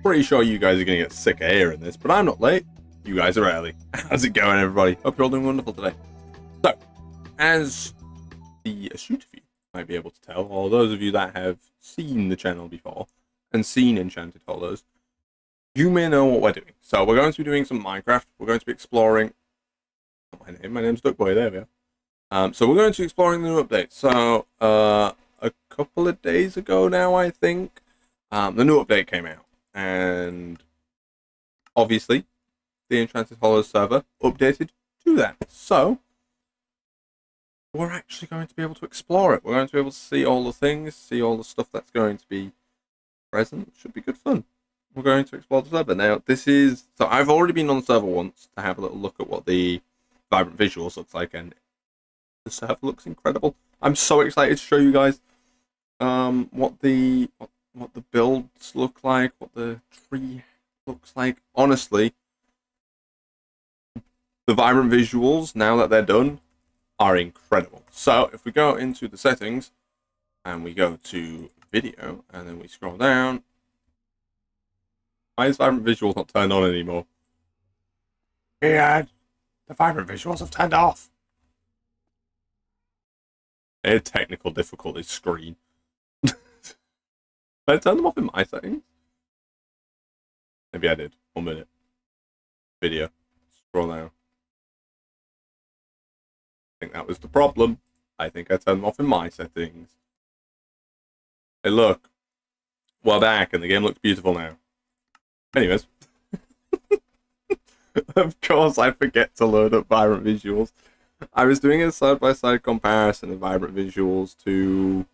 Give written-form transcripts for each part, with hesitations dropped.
Pretty sure you guys are going to get sick of hearing this, but I'm not late. You guys are early. How's it going, everybody? Hope you're all doing wonderful today. So, as the astute of you might be able to tell, or those of you that have seen the channel before and seen Enchanted Hollows, you may know what we're doing. So, we're going to be doing some Minecraft. We're going to be exploring. My name's Duckboy. There we are. So, we're going to be exploring the new update. So, a couple of days ago now, I think, the new update came out. And obviously, the Enchanted Hollows server updated to that. So, we're actually going to be able to explore it. We're going to be able to see all the things, see all the stuff that's going to be present. Should be good fun. We're going to explore the server. Now, this is... So, I've already been on the server once to have a little look at what the vibrant visuals looks like, and the server looks incredible. I'm so excited to show you guys what the builds look like, what the tree looks like. Honestly, the vibrant visuals, now that they're done, are incredible. So if we go into the settings and we go to video and then we scroll down, why is vibrant visuals not turned on anymore? Yeah, the vibrant visuals have turned off. A technical difficulty screen. Did I turn them off in my settings? Maybe I did. 1 minute. Video. Scroll down. I think that was the problem. I think I turned them off in my settings. Hey, look. We're back, and the game looks beautiful now. Anyways. Of course, I forget to load up vibrant visuals. I was doing a side-by-side comparison of vibrant visuals to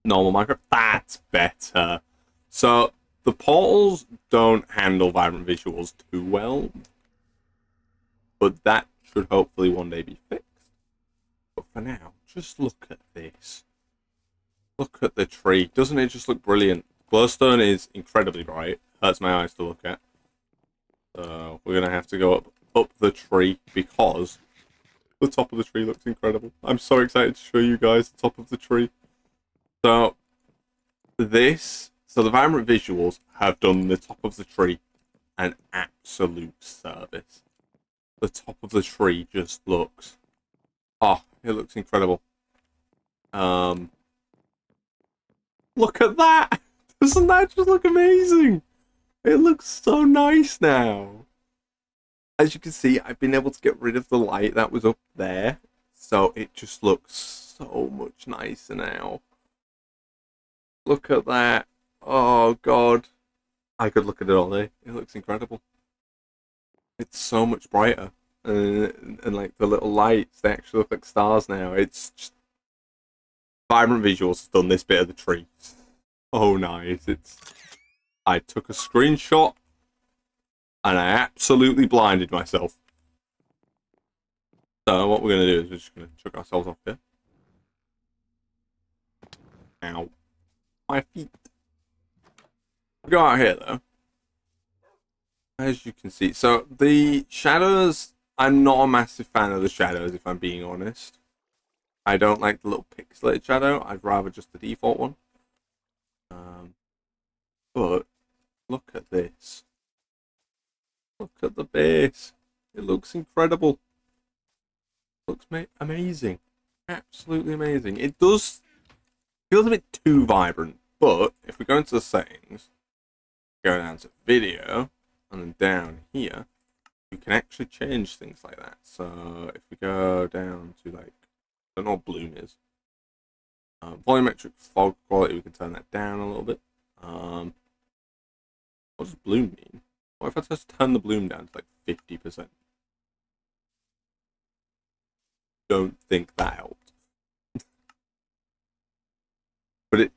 normal Minecraft. That's better. So the portals don't handle vibrant visuals too well, but that should hopefully one day be fixed. But for now, just look at this. Look at the tree. Doesn't it just look brilliant? Glowstone is incredibly bright. Hurts my eyes to look at. So we're gonna have to go up the tree because the top of the tree looks incredible. I'm so excited to show you guys the top of the tree. So the vibrant visuals have done the top of the tree an absolute service. The top of the tree just looks, oh, it looks incredible. Look at that! Doesn't that just look amazing? It looks so nice now. As you can see, I've been able to get rid of the light that was up there, so it just looks so much nicer now. Look at that. Oh, God. I could look at it all day. It looks incredible. It's so much brighter. And like, the little lights, they actually look like stars now. It's just... Vibrant Visuals has done this bit of the tree. Oh, nice. I took a screenshot, and I absolutely blinded myself. So what we're going to do is we're just going to chuck ourselves off here. Ow. My feet. We go out here though. As you can see, so the shadows, I'm not a massive fan of the shadows if I'm being honest. I don't like the little pixelated shadow. I'd rather just the default one. But look at this. Look at the base. It looks incredible. It looks amazing. Absolutely amazing. It does feels a bit too vibrant, but if we go into the settings, go down to video, and then down here, you can actually change things like that. So if we go down to like, I don't know what bloom is. Volumetric fog quality, we can turn that down a little bit. What does bloom mean? What if I just turn the bloom down to like 50%? Don't think that helped. But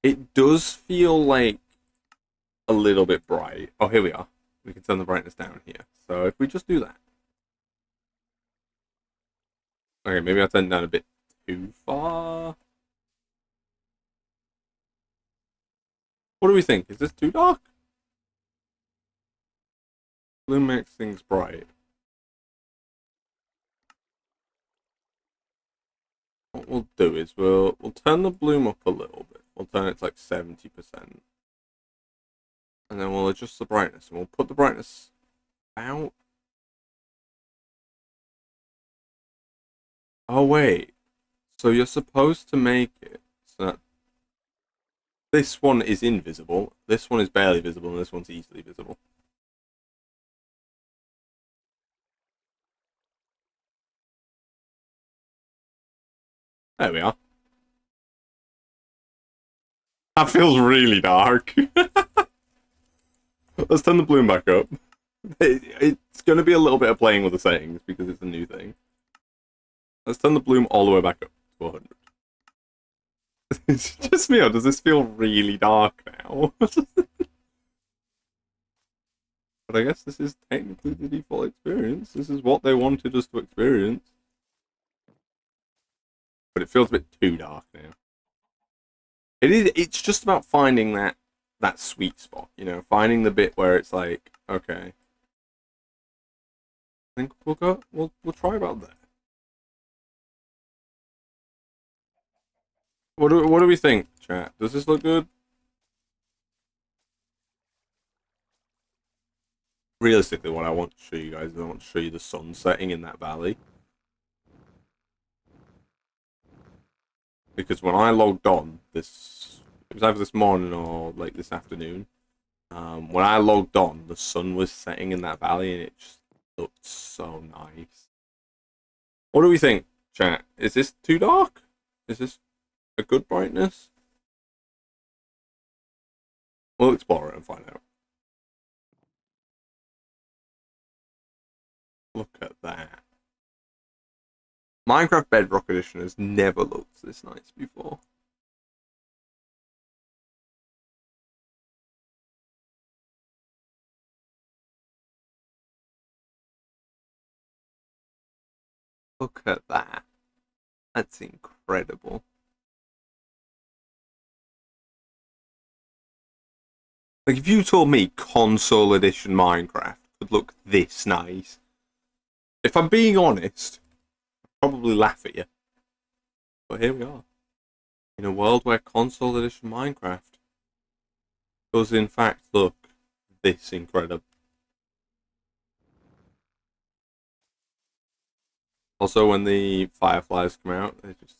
it does feel like a little bit bright. Oh, here we are. We can turn the brightness down here. So if we just do that. Okay, maybe I turned down a bit too far. What do we think? Is this too dark? Blue makes things bright. What we'll do is we'll turn the bloom up a little bit. We'll turn it to like 70%. And then we'll adjust the brightness. And we'll put the brightness out. Oh, wait. So you're supposed to make it so that this one is invisible, this one is barely visible, and this one's easily visible. There we are. That feels really dark. Let's turn the bloom back up. It's going to be a little bit of playing with the settings because it's a new thing. Let's turn the bloom all the way back up to 100. It's just me, or does this feel really dark now? But I guess this is technically the default experience. This is what they wanted us to experience. But it feels a bit too dark now. It's just about finding that sweet spot, you know, finding the bit where it's like, okay, I think we'll try about that. What do we think, chat? Does this look good? Realistically, what I want to show you guys is I want to show you the sun setting in that valley. Because when I logged on, it was either this morning or like this afternoon. When I logged on, the sun was setting in that valley and it just looked so nice. What do we think, chat? Is this too dark? Is this a good brightness? We'll explore it and find out. Look at that. Minecraft Bedrock Edition has never looked this nice before. Look at that. That's incredible. Like, if you told me console edition Minecraft could look this nice, if I'm being honest, I'd probably laugh at you. But here we are. In a world where console edition Minecraft does in fact look this incredible. Also, when the fireflies come out, they just...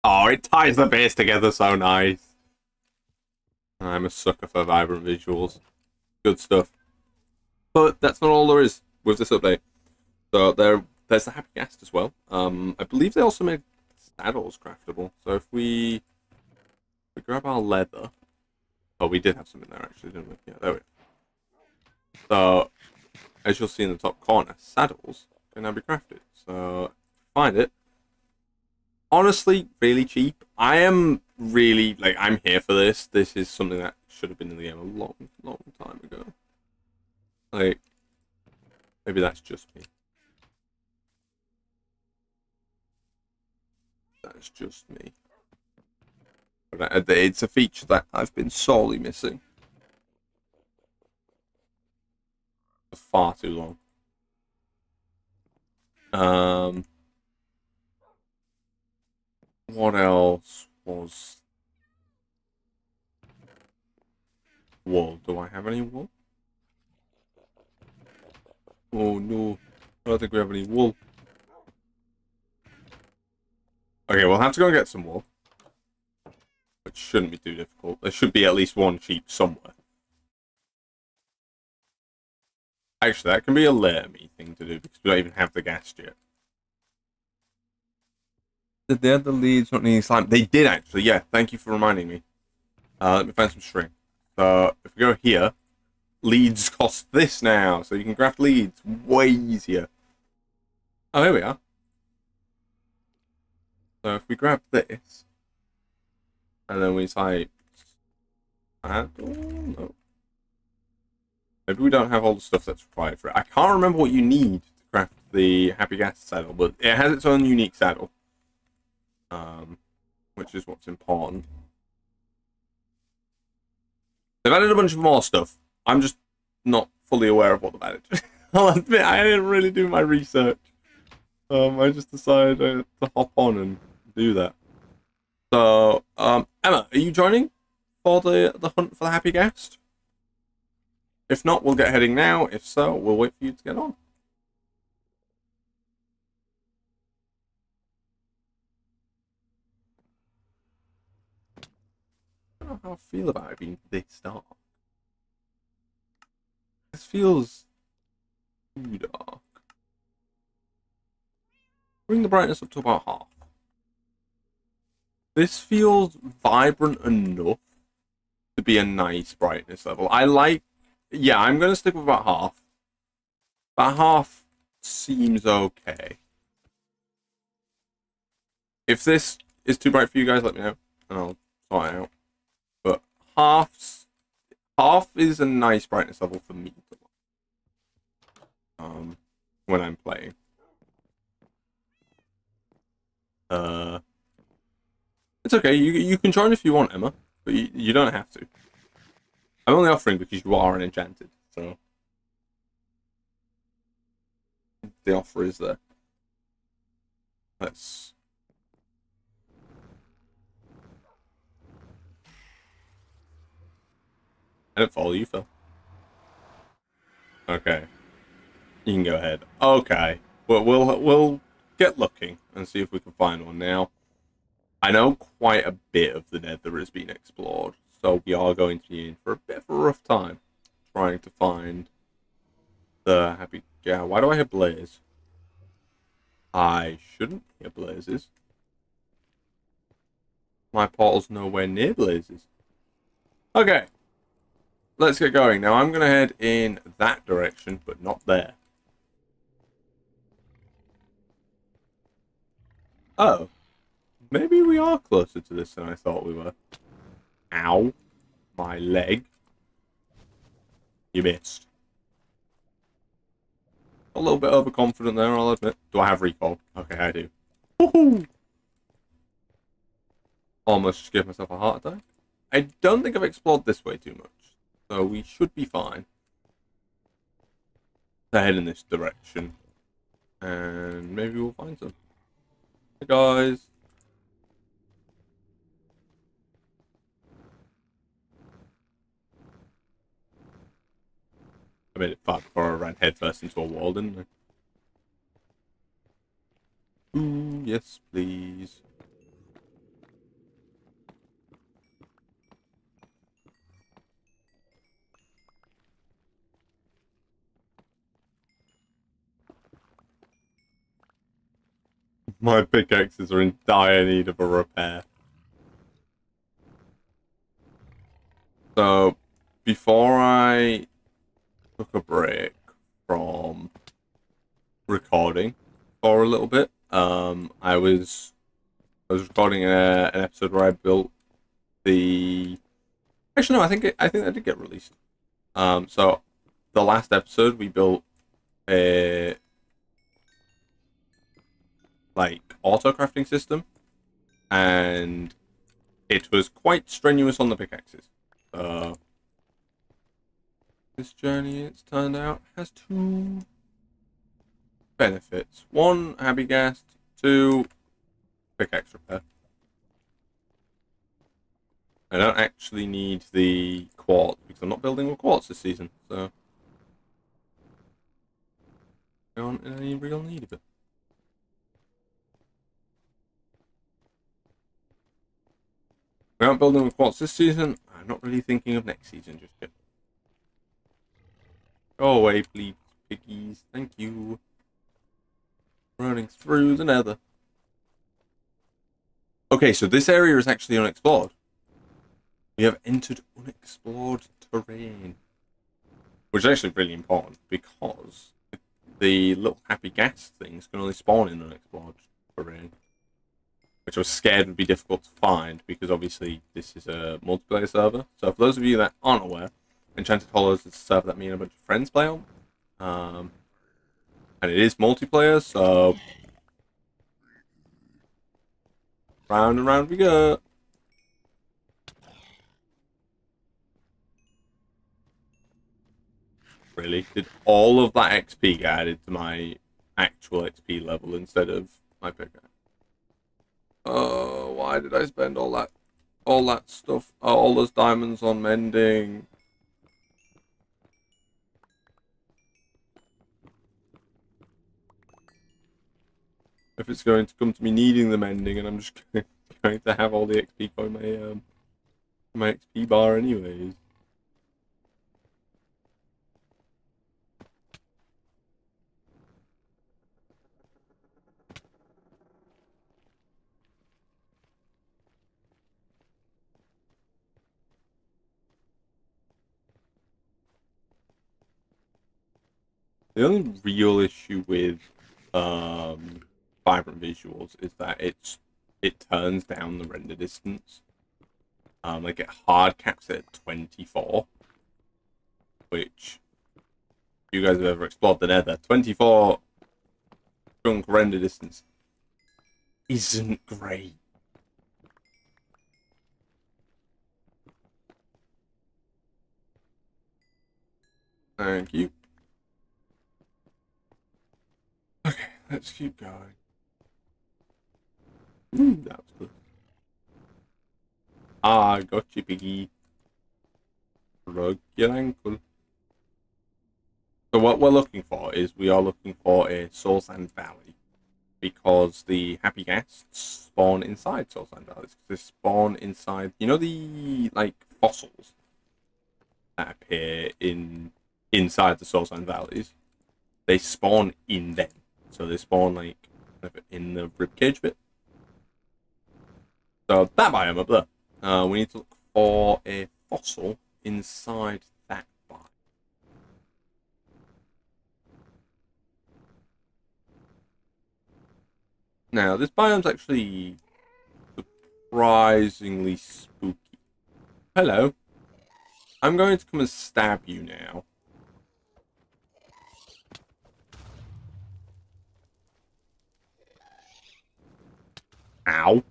Oh, it ties the base together so nice. I'm a sucker for vibrant visuals. Good stuff. But that's not all there is with this update. So there's the Happy Ghast as well. I believe they also made saddles craftable. So if we grab our leather... Oh, we did have some in there actually, didn't we? Yeah, there we go. So, as you'll see in the top corner, saddles can now be crafted. So, find it. Honestly, really cheap. I am really, like, I'm here for this. This is something that should have been in the game a long, long time ago. Like, maybe that's just me. That's just me. But it's a feature that I've been sorely missing. For far too long. What else was... Wool. Do I have any wool? Oh no. I don't think we have any wool. Okay, we'll have to go and get some wool. Which shouldn't be too difficult. There should be at least one sheep somewhere. Actually, that can be a later me thing to do because we don't even have the Ghast yet. Did they add the leads not needing slime? They did actually, yeah. Thank you for reminding me. Let me find some string. So if we go here, leads cost this now. So you can craft leads way easier. Oh, here we are. So if we grab this, and then we type add, no. Maybe we don't have all the stuff that's required for it. I can't remember what you need to craft the Happy Ghast saddle, but it has its own unique saddle. Which is what's important. They've added a bunch of more stuff. I'm just not fully aware of what they've added. I'll admit, I didn't really do my research. I just decided to hop on and do that. So, Emma, are you joining for the hunt for the happy guest? If not, we'll get heading now. If so, we'll wait for you to get on. I don't know how I feel about it being this dark. This feels too dark. Bring the brightness up to about half. This feels vibrant enough to be a nice brightness level. Yeah, I'm going to stick with about half. About half seems okay. If this is too bright for you guys, let me know, and I'll sort it out. But half is a nice brightness level for me when I'm playing. It's okay. You can join if you want, Emma, but you don't have to. I'm only offering because you are an Enchanted, so the offer is there. Let's. I don't follow you, Phil. Okay, you can go ahead. Okay, well we'll get looking and see if we can find one now. I know quite a bit of the Nether has been explored, so we are going to be in for a bit of a rough time trying to find the happy. Yeah, why do I hear blaze? I shouldn't hear blazes. My portal's nowhere near blazes. Okay, let's get going. Now I'm going to head in that direction, but not there. Oh, maybe we are closer to this than I thought we were. Ow, my leg. You missed. A little bit overconfident there, I'll admit. Do I have recall? Okay, I do. Woohoo! Almost just gave myself a heart attack. I don't think I've explored this way too much, so we should be fine. To head in this direction, and maybe we'll find some. Hey guys. I made it far before I ran headfirst into a wall, didn't I? Ooh, yes, please. My pickaxes are in dire need of a repair. So, before I took a break from recording for a little bit, I was recording an episode where I built the. Actually, no, I think that did get released. So the last episode we built a auto crafting system, and it was quite strenuous on the pickaxes. This journey, it's turned out, has two benefits. One, happy ghast. Two, pickaxe repair. I don't actually need the quartz because I'm not building with quartz this season, so I don't in any real need of it. We aren't building with quartz this season. I'm not really thinking of next season just yet. Go away, please, piggies. Thank you. Running through the nether. Okay, so this area is actually unexplored. We have entered unexplored terrain. Which is actually really important because the little happy ghast things can only spawn in unexplored terrain. Which I was scared would be difficult to find because obviously this is a multiplayer server. So for those of you that aren't aware, Enchanted Hollows is a server that me and a bunch of friends play on. And it is multiplayer, so round and round we go. Really? Did all of that XP get added to my actual XP level instead of my pickaxe? Oh, why did I spend all that? all that stuff, all those diamonds on mending. If it's going to come to me needing the mending, and I'm just going to have all the XP on my XP bar anyways. The only real issue with vibrant visuals is that it turns down the render distance. Like it hard caps it at 24, which if you guys have ever explored the Nether, 24 chunk render distance isn't great. Thank you. Okay, let's keep going. That was good. Ah, got you, piggy. Rug your ankle. So what we're looking for is we are looking for a Soul Sand Valley, because the happy ghasts spawn inside Soul Sand Valleys. They spawn inside, you know, the like fossils that appear inside the Soul Sand Valleys. They spawn in them, so they spawn like in the ribcage bit. So that biome up there. We need to look for a fossil inside that biome. Now, this biome's actually surprisingly spooky. Hello. I'm going to come and stab you now. Ow.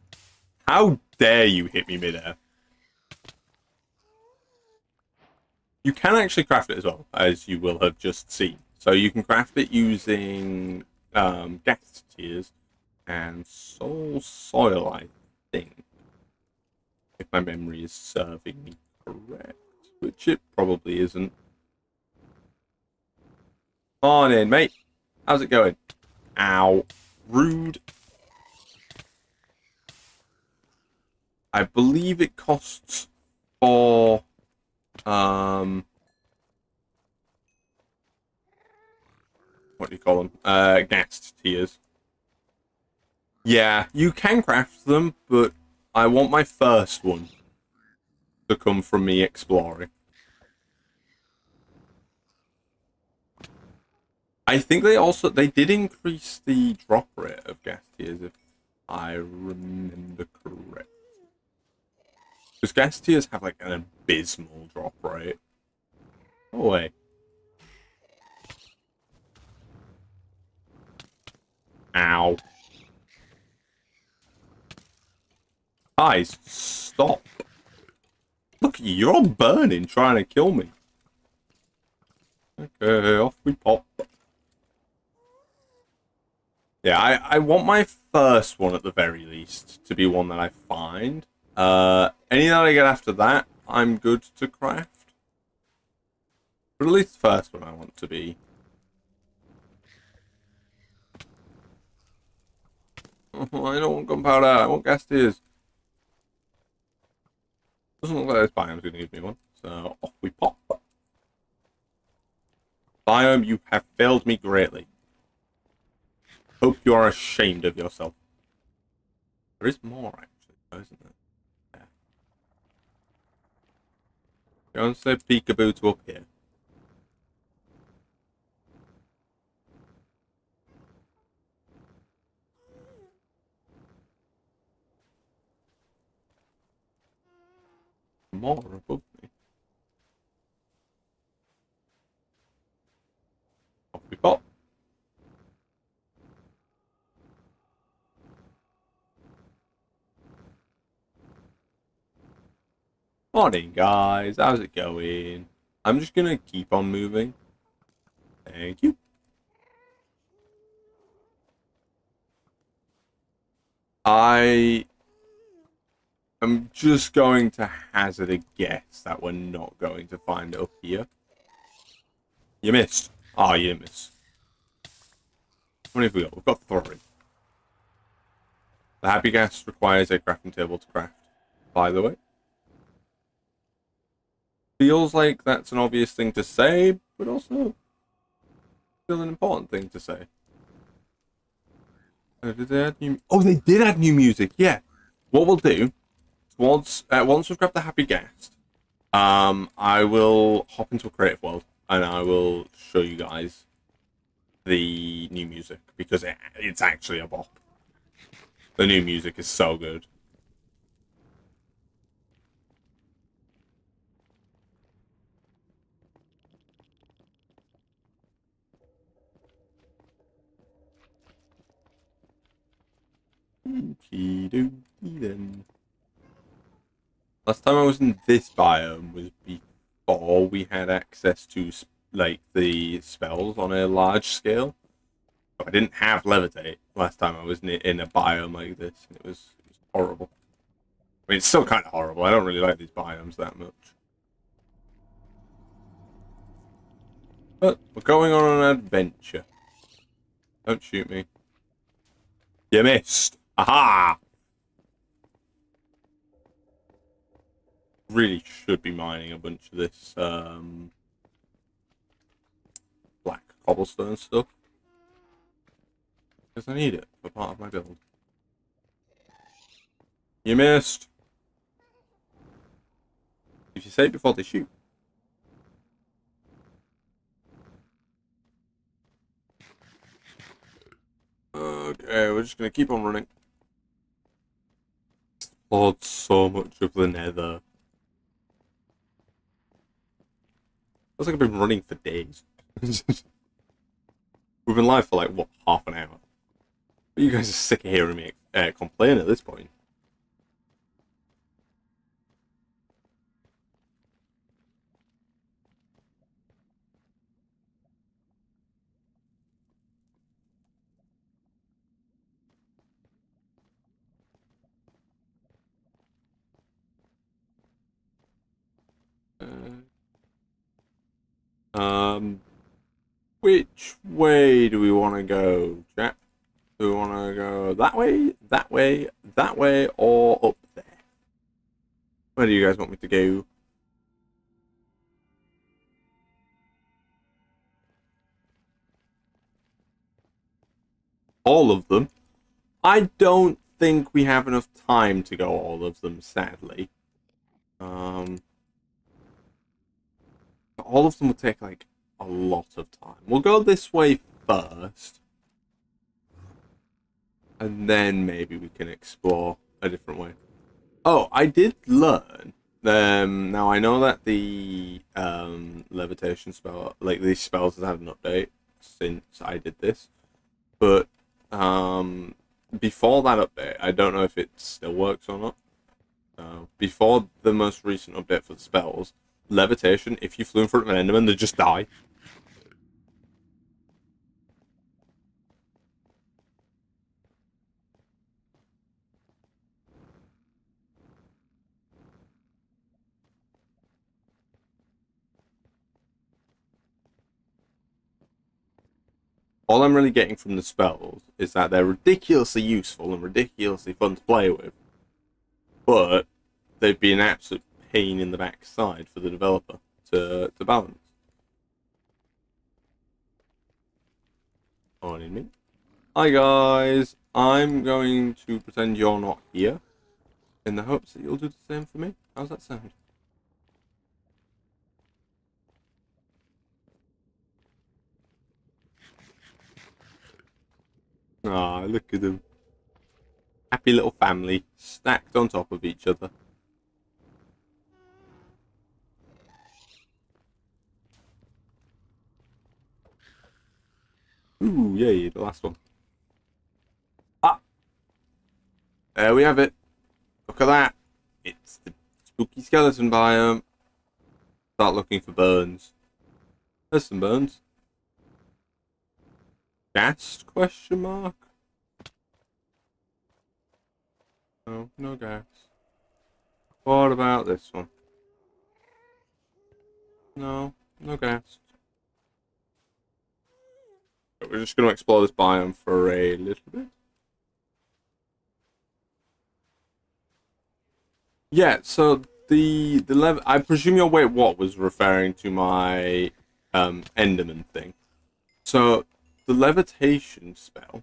How dare you hit me midair? You can actually craft it as well, as you will have just seen. So you can craft it using ghast tears and soul soil, I think. If my memory is serving me correct, which it probably isn't. On in, mate. How's it going? Ow. Rude. I believe it costs 4 what do you call them? Ghast tears. Yeah, you can craft them, but I want my first one to come from me exploring. I think they did increase the drop rate of ghast tears, if I remember correct. Because ghast tears have like an abysmal drop rate. Oh wait. Ow. Guys, stop. Look at you, you're all burning trying to kill me. Okay, off we pop. Yeah, I want my first one at the very least to be one that I find. Any that I get after that, I'm good to craft. But at least the first one I want to be. Oh, I don't want gunpowder, I want ghast tears. Doesn't look like this biome's going to give me one, so off we pop. Biome, you have failed me greatly. Hope you are ashamed of yourself. There is more, actually, isn't there? Yeah. Go and say peekaboo to up here. More above me. Off we pop. Morning, guys. How's it going? I'm just gonna keep on moving. Thank you. I'm just going to hazard a guess that we're not going to find it up here. You missed. Oh, you didn't miss. How many have we got? We've got 3. The Happy Ghast requires a crafting table to craft, by the way. Feels like that's an obvious thing to say, but also still an important thing to say. Did they add new? Oh, they did add new music. Yeah. What we'll do once we've grabbed the Happy Ghast, I will hop into a creative world and I will show you guys the new music because it's actually a bop. The new music is so good. Okie dokie then. Last time I was in this biome was before we had access to like the spells on a large scale. So I didn't have levitate last time I was in a biome like this. It was horrible. I mean, it's still kind of horrible. I don't really like these biomes that much. But we're going on an adventure. Don't shoot me. You missed. Aha! Really should be mining a bunch of this black cobblestone stuff. Because I need it for part of my build. You missed. If you say it before they shoot. Okay, we're just gonna keep on running. Explored so much of the nether. Feels like I've been running for days. We've been live for like, what, half an hour? But you guys are sick of hearing me complain at this point. Which way do we want to go, chap? Do we want to go that way, that way, that way, or up there? Where do you guys want me to go? All of them? I don't think we have enough time to go all of them, sadly. All of them will take, like, a lot of time. We'll go this way first. And then maybe we can explore a different way. Oh, I did learn. Now I know that the levitation spell, like these spells, have had an update since I did this, but before that update, I don't know if it still works or not. Before the most recent update for the spells, levitation, if you flew in front of an enderman, they just die. All I'm really getting from the spells is that they're ridiculously useful and ridiculously fun to play with, but they've been an absolute pain in the backside for the developer to balance. Morning, me. Hi guys, I'm going to pretend you're not here in the hopes that you'll do the same for me. How's that sound? Ah, look at them. Happy little family, stacked on top of each other. Ooh, yay, the last one. Ah! There we have it. Look at that. It's the spooky skeleton biome. Start looking for burns. There's some burns. Ghast? Question mark? No, no gas. What about this one? No, no gas. We're just going to explore this biome for a little bit. Yeah, so the level, I presume your wait what was referring to my Enderman thing. So the levitation spell,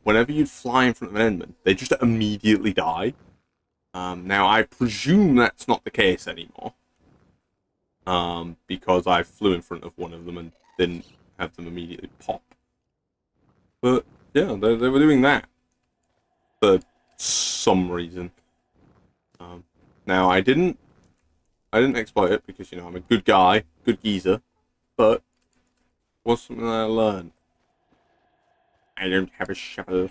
whenever you'd fly in front of an Enderman, they just immediately die. Now I presume that's not the case anymore. Because I flew in front of one of them and didn't have them immediately pop. But yeah, they were doing that for some reason. Now I didn't exploit it because, you know, I'm a good guy, good geezer, but it was something that I learned. I don't have a shovel.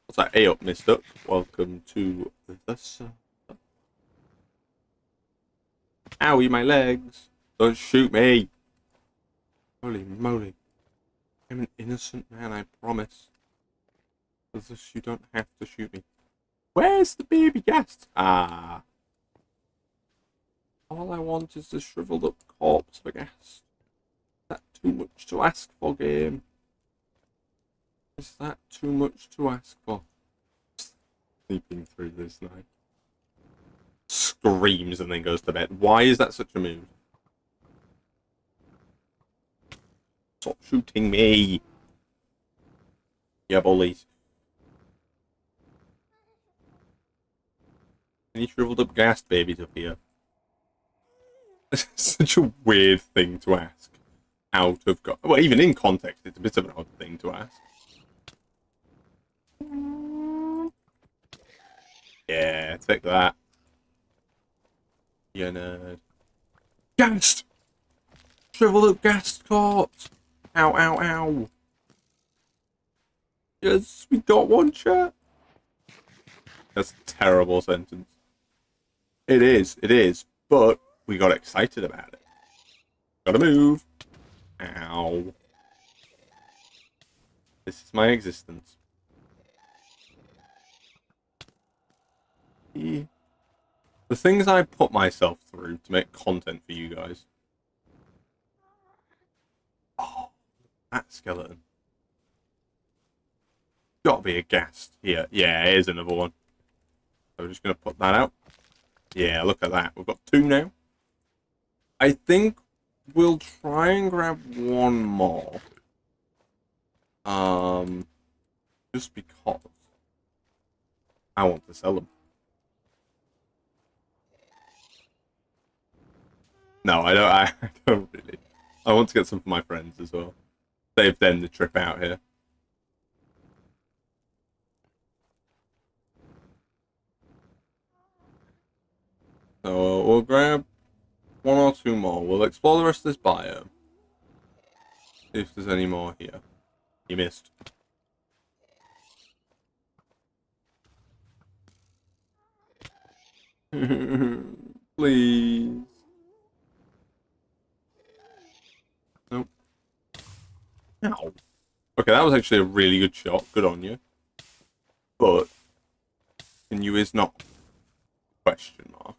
What's that? Hey up, Mister. Welcome to the server. Owie, my legs! Don't shoot me! Holy moly. I'm an innocent man, I promise. For this, you don't have to shoot me. Where's the baby Ghast? Ah. All I want is the shriveled up corpse of a Ghast. Is that too much to ask for, game? Is that too much to ask for? Sleeping through this night. Screams and then goes to bed. Why is that such a move? Stop shooting me! Yeah, bullies. Any shriveled up Ghast babies up here? It's such a weird thing to ask. Out of well, even in context, it's a bit of an odd thing to ask. Yeah, take that. You nerd. Ghast! Shriveled up Ghast corpse! Ow, ow, ow. Yes, we got one, chat. That's a terrible sentence. It is, but we got excited about it. Gotta move. Ow. This is my existence. The things I put myself through to make content for you guys. Oh, that skeleton. Gotta be a Ghast here. Yeah, here's another one. So we're just gonna put that out. Yeah, look at that. We've got two now. I think we'll try and grab one more. Just because I want to sell them. No, I don't. I don't really. I want to get some for my friends as well. Save them the trip out here. So we'll grab one or two more. We'll explore the rest of this biome. See if there's any more here. You missed. Please. Nope. Ow. Okay, that was actually a really good shot. Good on you. But can you is not? Question mark.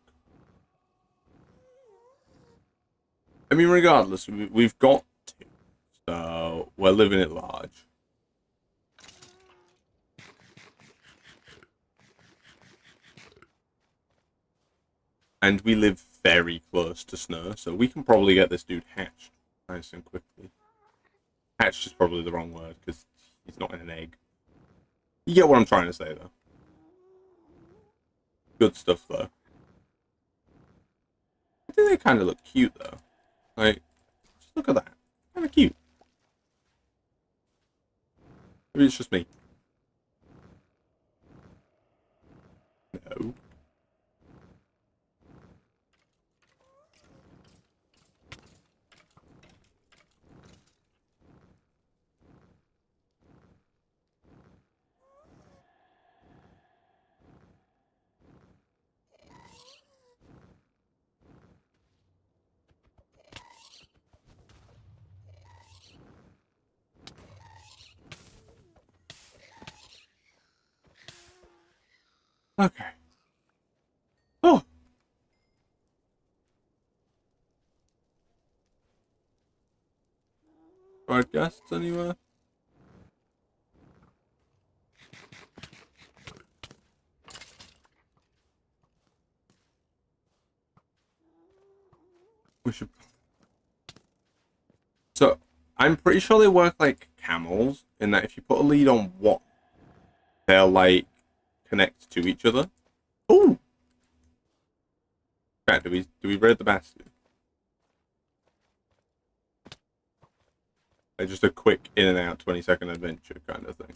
I mean, regardless, we've got two, so we're living it large. And we live very close to snow, so we can probably get this dude hatched nice and quickly. Hatched is probably the wrong word, because he's not in an egg. You get what I'm trying to say, though. Good stuff, though. I think they kind of look cute, though. Like, just look at that. Kind of cute. Maybe it's just me. No. Okay. Tried Ghasts anywhere? We should. So, I'm pretty sure they work like camels, in that if you put a lead on one, they'll like connect to each other. Ooh! Okay, do we raid the bastion? Like just a quick in and out 20-second adventure kind of thing.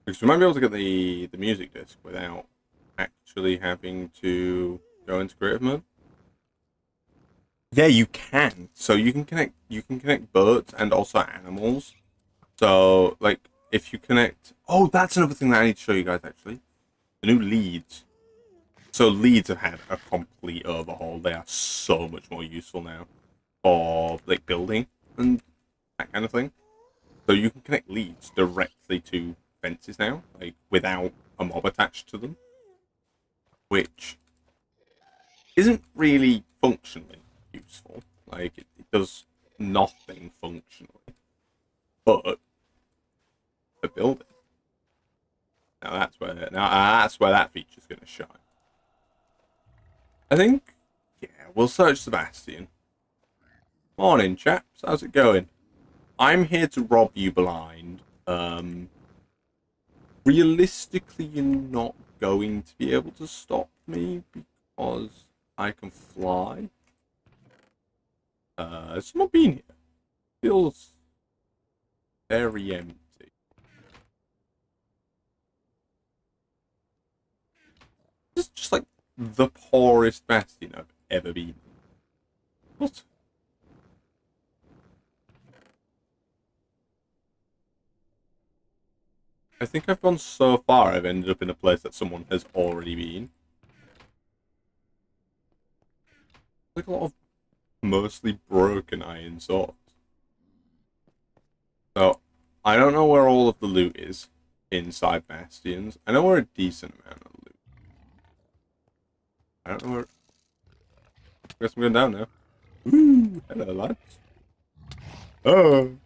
Because we might be able to get the music disc without actually having to go into creative mode. Yeah, you can. So you can connect birds and also animals. So like if you connect, oh, that's another thing that I need to show you guys actually. The new leads. So leads have had a complete overhaul. They are so much more useful now for like building and that kind of thing. So you can connect leads directly to fences now, like without a mob attached to them, which isn't really functionally useful. Like it does nothing functionally, but for building, that's where that feature's going to shine. I think, yeah, we'll search Sebastian. Morning, chaps. How's it going? I'm here to rob you blind. Realistically, you're not going to be able to stop me because I can fly. Has someone been here? Feels very empty. This is just like the poorest bastion I've ever been. What? I think I've gone so far I've ended up in a place that someone has already been. Like a lot of mostly broken iron swords. So, I don't know where all of the loot is inside bastions. I know where a decent amount of loot. I don't know where. I guess I'm going down now. Ooh, hello, lads. Oh.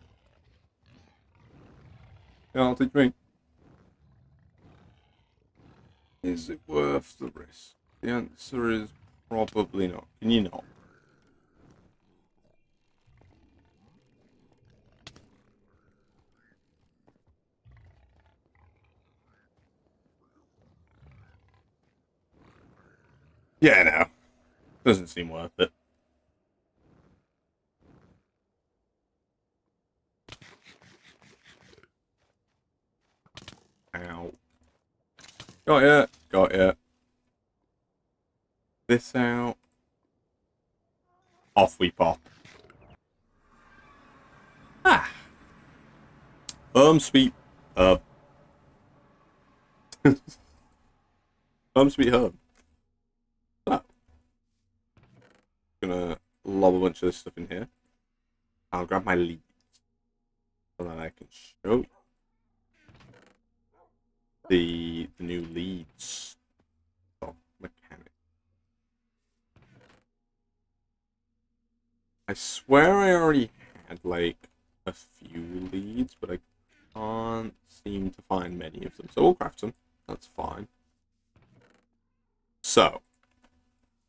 Yeah, I'll teach me. Is it worth the risk? The answer is probably not. Can you not? Yeah, no. Doesn't seem worth it. Ow. Got ya. Got ya. This out. Off we pop. Ah. Sweet. Sweet herb. So, gonna lob a bunch of this stuff in here. I'll grab my leads so that I can show the new leads of mechanic. I swear I already had like a few leads, but I can't seem to find many of them. So we'll craft some. That's fine. So,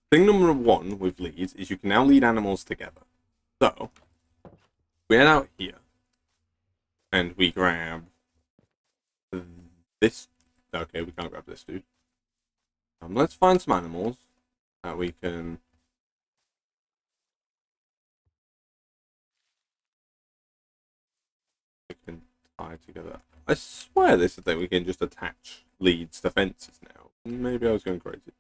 thing number one with leads is you can now lead animals together. So, we head out here and we grab this. Okay, we can't grab this dude. Let's find some animals that we can tie together. I swear this is that we can just attach leads to fences now. Maybe I was going crazy.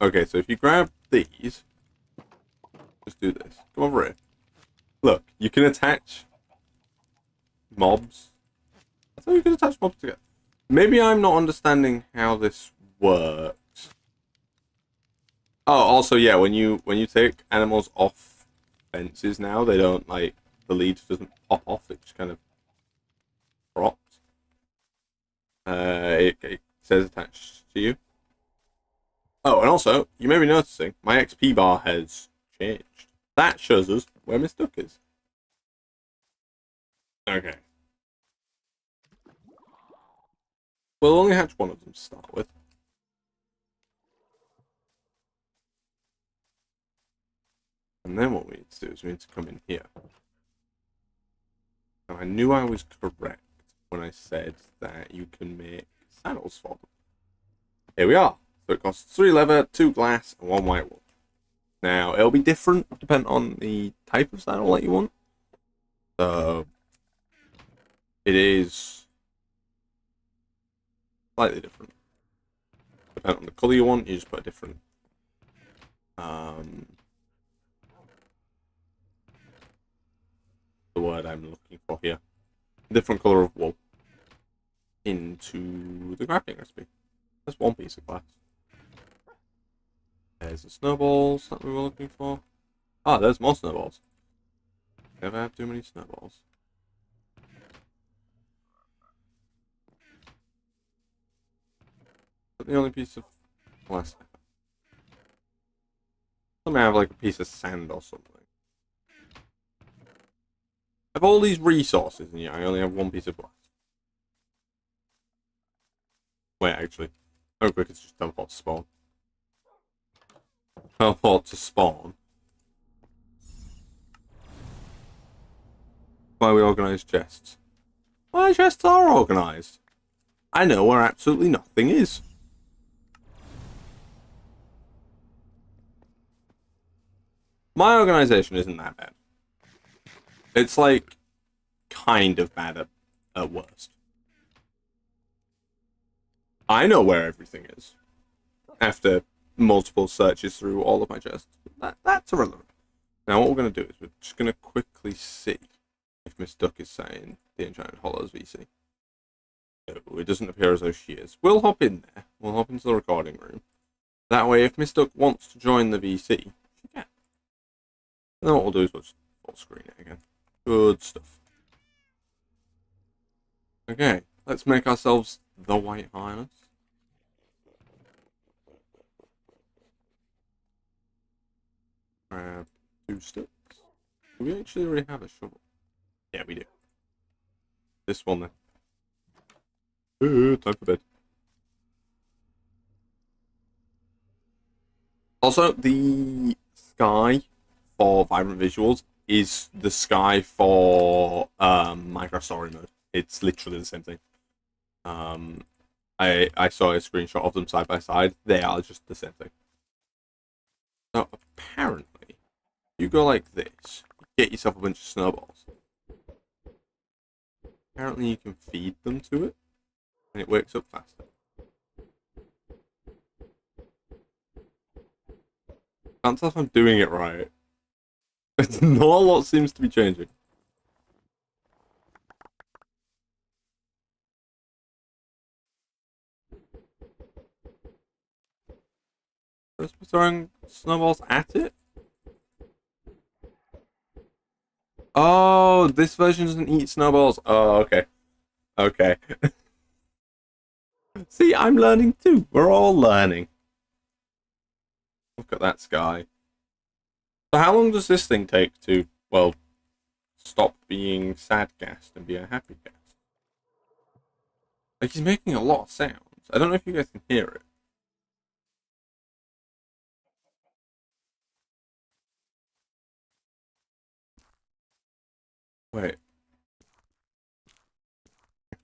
Okay, so if you grab these, just do this. Come over here. Look, you can attach mobs. I thought you could attach mobs together. Maybe I'm not understanding how this works. Oh, also, yeah, when you take animals off fences now, they don't like the lead doesn't pop off. It just kind of drops. It says attached to you. Oh, and also, you may be noticing, my XP bar has changed. That shows us where Miss Duck is. Okay. We'll only hatch one of them to start with. And then what we need to do is we need to come in here. Now, I knew I was correct when I said that you can make saddles for them. Here we are. So it costs 3 leather, 2 glass, and 1 white wool. Now, it'll be different depending on the type of saddle that you want. So, it is slightly different. Depending on the colour you want, you just put a different the word I'm looking for here. Different colour of wool into the crafting recipe. That's one piece of glass. There's the snowballs that we were looking for. Ah, there's more snowballs. Never have too many snowballs. But the only piece of glass. Let me have like a piece of sand or something. I have all these resources, and yet I only have one piece of glass. Wait, actually. Oh, quick, it's just teleport to spawn. Teleport to spawn. Why we organise chests? My chests are organised. I know where absolutely nothing is. My organisation isn't that bad. It's like kind of bad at worst. I know where everything is after multiple searches through all of my chests. That's irrelevant. Now what we're going to do is we're just going to quickly see if Miss Duck is saying the Enchanted Hollows VC. No, it doesn't appear as though she is. We'll hop in there. We'll hop into the recording room. That way, if Miss Duck wants to join the VC, she can. And then what we'll do is we'll just full screen it again. Good stuff. Okay, let's make ourselves the White Highness. Grab 2 sticks. Do we actually already have a shovel? Yeah, we do. This one then. Time for bed. Also, the sky for Vibrant Visuals is the sky for Minecraft Story Mode. It's literally the same thing. I saw a screenshot of them side by side. They are just the same thing. So apparently, you go like this, get yourself a bunch of snowballs. Apparently, you can feed them to it, and it wakes up faster. Can't tell if I'm doing it right. Not a lot seems to be changing. Let's be throwing snowballs at it. Oh, this version doesn't eat snowballs. Oh, okay. Okay. See, I'm learning too. We're all learning. Look at that sky. So how long does this thing take to, well, stop being sad Ghast and be a happy Ghast? Like, he's making a lot of sounds. I don't know if you guys can hear it. Wait.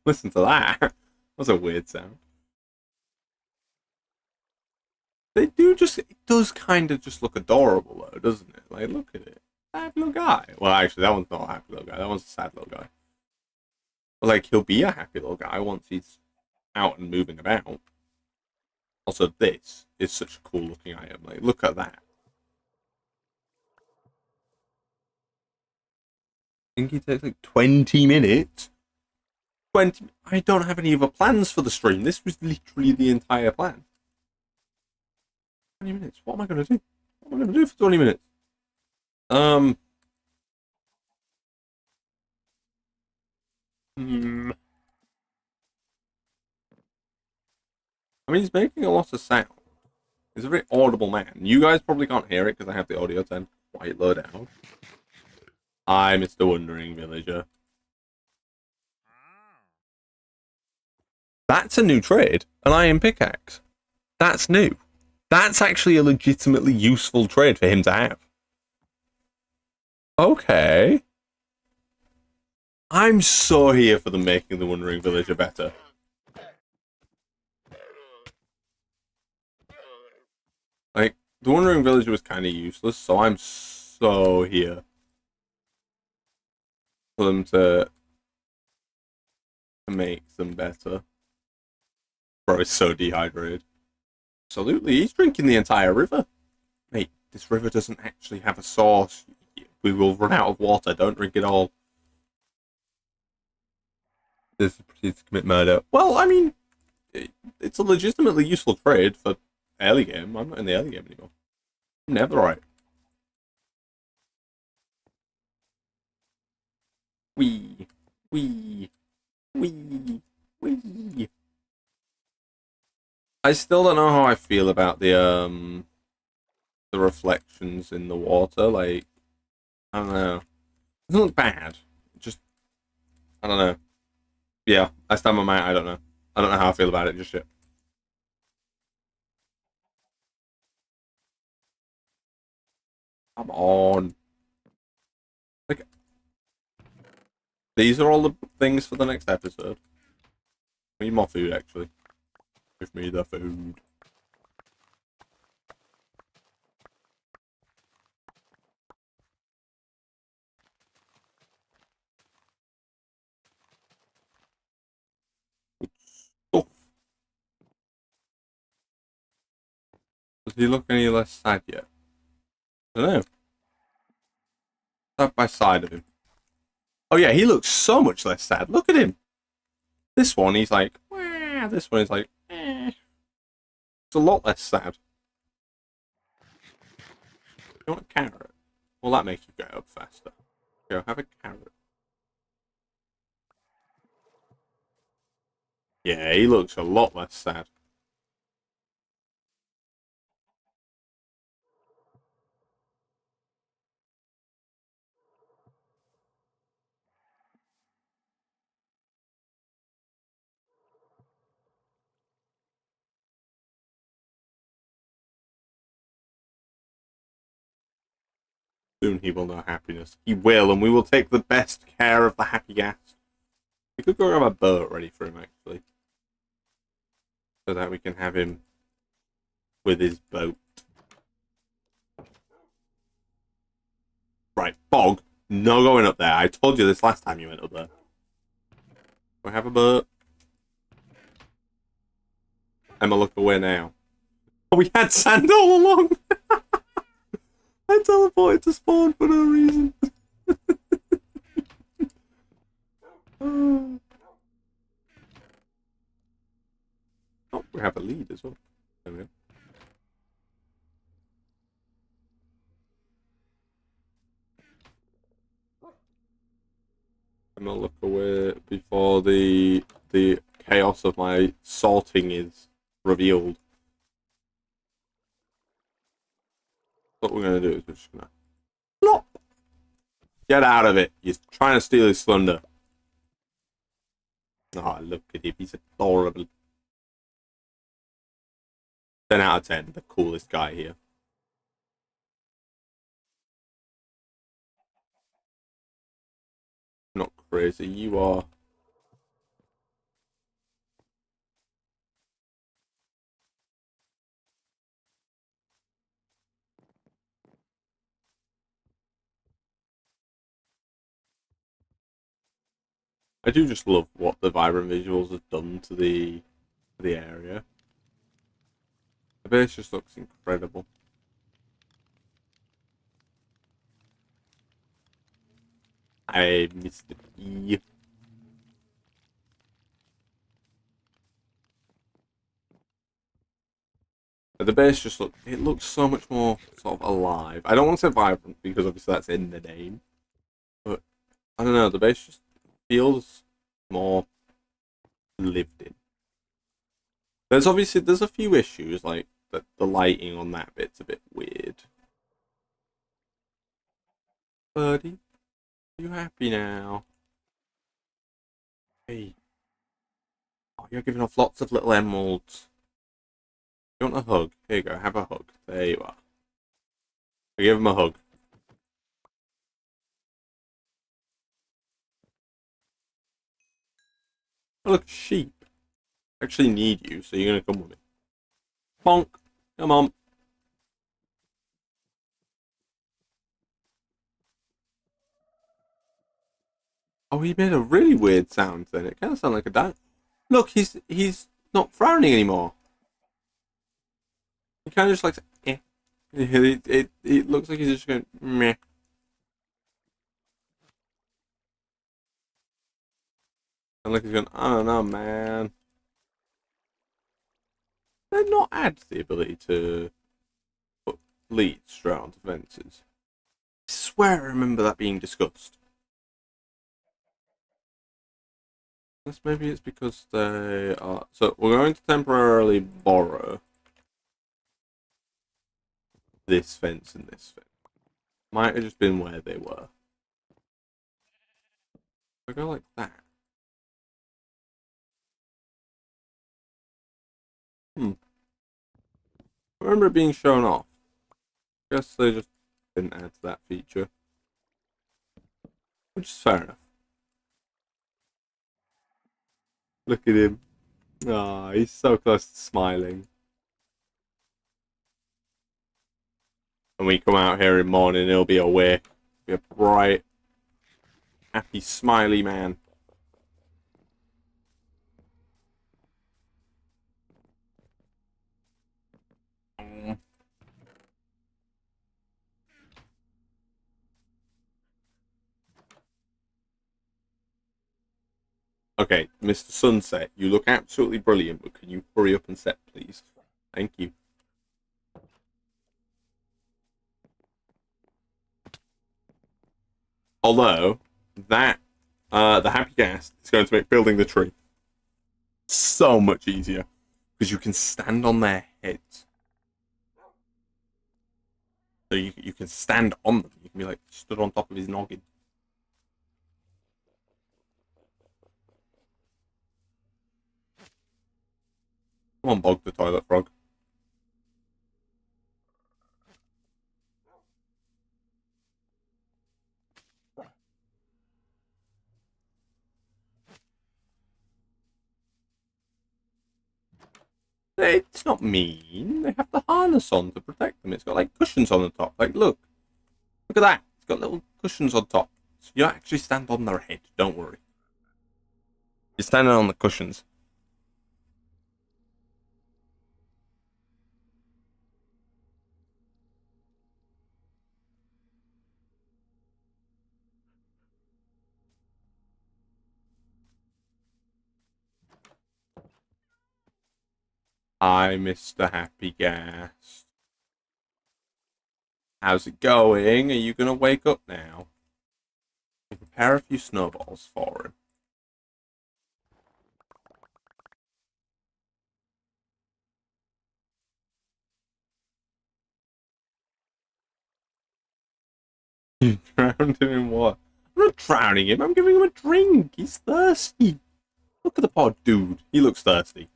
Listen to that. That's a weird sound. They do just, it does kind of just look adorable though, doesn't it? Like, look at it. Happy little guy. Well, actually, that one's not a happy little guy. That one's a sad little guy. But, like, he'll be a happy little guy once he's out and moving about. Also, this is such a cool looking item. Like, look at that. I think it takes like 20 minutes. 20. I don't have any other plans for the stream. This was literally the entire plan. 20 minutes. What am I going to do? What am I going to do for 20 minutes? Hmm. I mean, he's making a lot of sound. He's a very audible man. You guys probably can't hear it because I have the audio turned quite low down. I'm Mr. Wandering Villager. That's a new trade, an iron pickaxe. That's new. That's actually a legitimately useful trade for him to have. Okay. I'm so here for them making the Wandering Villager better. Like, the Wandering Villager was kind of useless, so I'm so here for them to make them better. Bro is so dehydrated. Absolutely, he's drinking the entire river. Mate, this river doesn't actually have a source. We will run out of water, don't drink it all. This proceeds to commit murder. Well, I mean, it's a legitimately useful trade for early game. I'm not in the early game anymore. I'm never right. Wee. I still don't know how I feel about the reflections in the water. Like, I don't know. It doesn't look bad. Just, I don't know. Yeah, I stand by my. I don't know. I don't know how I feel about it just yet. Come on. Like, these are all the things for the next episode. We need more food, actually. Give me the food. Oh. Does he look any less sad yet? I don't know. Side by side of him. Oh yeah, he looks so much less sad. Look at him. This one, he's like, wah. This one is like, eh. It's a lot less sad. You want a carrot? Will that make you get up faster? Go have a carrot. Yeah, he looks a lot less sad. Soon he will know happiness. He will, and we will take the best care of the happy Ghast. We could go have a boat ready for him, actually. So that we can have him with his boat. Right, Bog. No going up there. I told you this last time you went up there. We have a boat. Emma, look away now. Oh, we had sand all along! I teleported to spawn for no reason. Oh, we have a lead as well. There we go. I'm gonna look away before the chaos of my sorting is revealed. What we're gonna do is we're just gonna plop. Get out of it! He's trying to steal his thunder. Oh, look at him, he's adorable. 10 out of 10, the coolest guy here. Not crazy, you are. I do just love what the vibrant visuals have done to the area. The base just looks incredible. I missed the E. The base just looks so much more sort of alive. I don't want to say vibrant because obviously that's in the name. But I don't know, the base just feels more lived in. There's a few issues, like but the lighting on that bit's a bit weird. Birdie, are you happy now? Hey. Oh, you're giving off lots of little emeralds. You want a hug? Here you go, have a hug. There you are. I give him a hug. Oh, look, sheep. I actually need you, so you're gonna come with me. Bonk. Come on. Oh, he made a really weird sound then. It kind of sounded like a dad. Look, he's not frowning anymore. He kind of just like, eh. It looks like he's just going, meh. And like he's going, I don't know, man. They're not add the ability to put leads straight onto fences. I swear I remember that being discussed. Unless maybe it's because they are... So we're going to temporarily borrow this fence and this fence. Might have just been where they were. I go like that. I remember it being shown off. I guess they just didn't add to that feature. Which is fair enough. Look at him. Ah, he's so close to smiling. When we come out here in the morning, he'll be awake. Be a bright, happy, smiley man. Okay, Mr. Sunset, you look absolutely brilliant, but can you hurry up and set, please? Thank you. Although, that, the Happy Ghast is going to make building the tree so much easier, because you can stand on their heads. So you can stand on them. You can be like stood on top of his noggin. Come on, Bog the toilet frog. It's not mean. They have the harness on to protect them. It's got like cushions on the top. Like, look. Look at that. It's got little cushions on top. So you actually stand on their head. Don't worry. You're standing on the cushions. Hi, Mr. Happy Ghast. How's it going? Are you going to wake up now? We'll prepare a few snowballs for him. You drowned him in what? I'm not drowning him. I'm giving him a drink. He's thirsty. Look at the poor dude. He looks thirsty.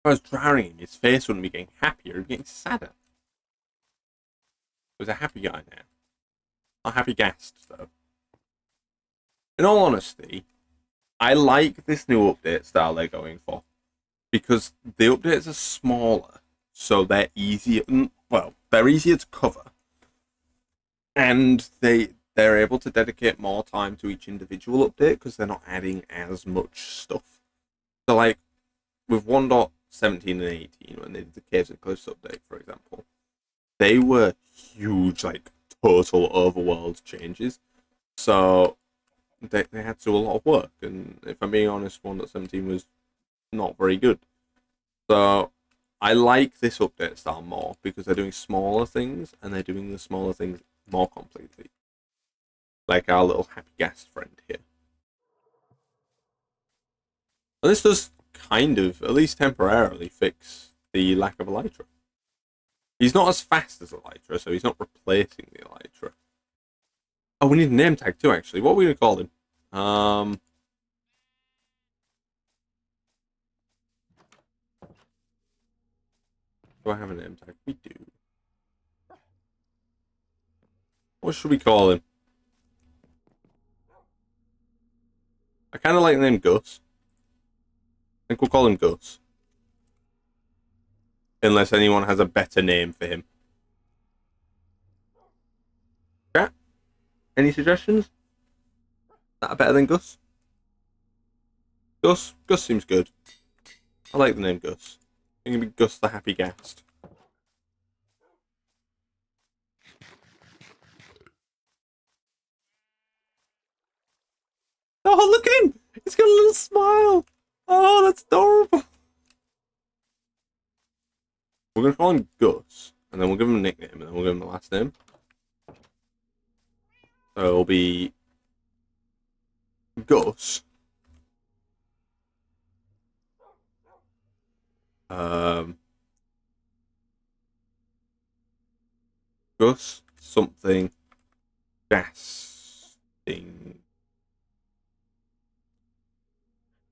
If I was drowning him, his face wouldn't be getting happier. It'd be getting sadder. He was a happy guy now. Not Happy Ghast, though. In all honesty, I like this new update style they're going for. Because the updates are smaller, so they're easier. Well, they're easier to cover, and they're able to dedicate more time to each individual update because they're not adding as much stuff. So, like with 1.17 and 18, when they did the Caves and Cliffs update, for example, they were huge, like total overworld changes. So they had to do a lot of work, and if I'm being honest, 1.17 was not very good. So I like this update style more because they're doing smaller things and they're doing the smaller things more completely. Like our little Happy Ghast friend here. And this does kind of, at least temporarily, fix the lack of Elytra. He's not as fast as Elytra, so he's not replacing the Elytra. Oh, we need a name tag too, actually. What are we going to call him? Do I have a name tag? We do. What should we call him? I kind of like the name Gus. I think we'll call him Gus. Unless anyone has a better name for him. Chat? Any suggestions? Is that better than Gus? Gus? Gus seems good. I like the name Gus. It's going to be Gus the Happy Ghast. Oh, look at him! He's got a little smile! Oh, that's adorable! We're going to call him Gus, and then we'll give him a nickname, and then we'll give him a last name. So it'll be Gus. Gus something Gasting.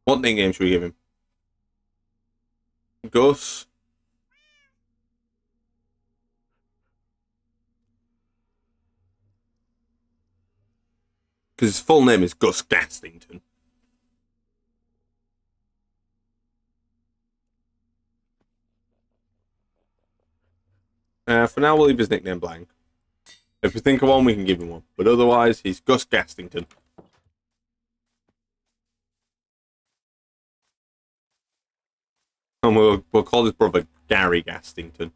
What nickname should we give him? Gus. Because his full name is Gus Gastington. For now, we'll leave his nickname blank. If we think of one, we can give him one. But otherwise, he's Gus Gastington. And we'll call his brother Gary Gastington.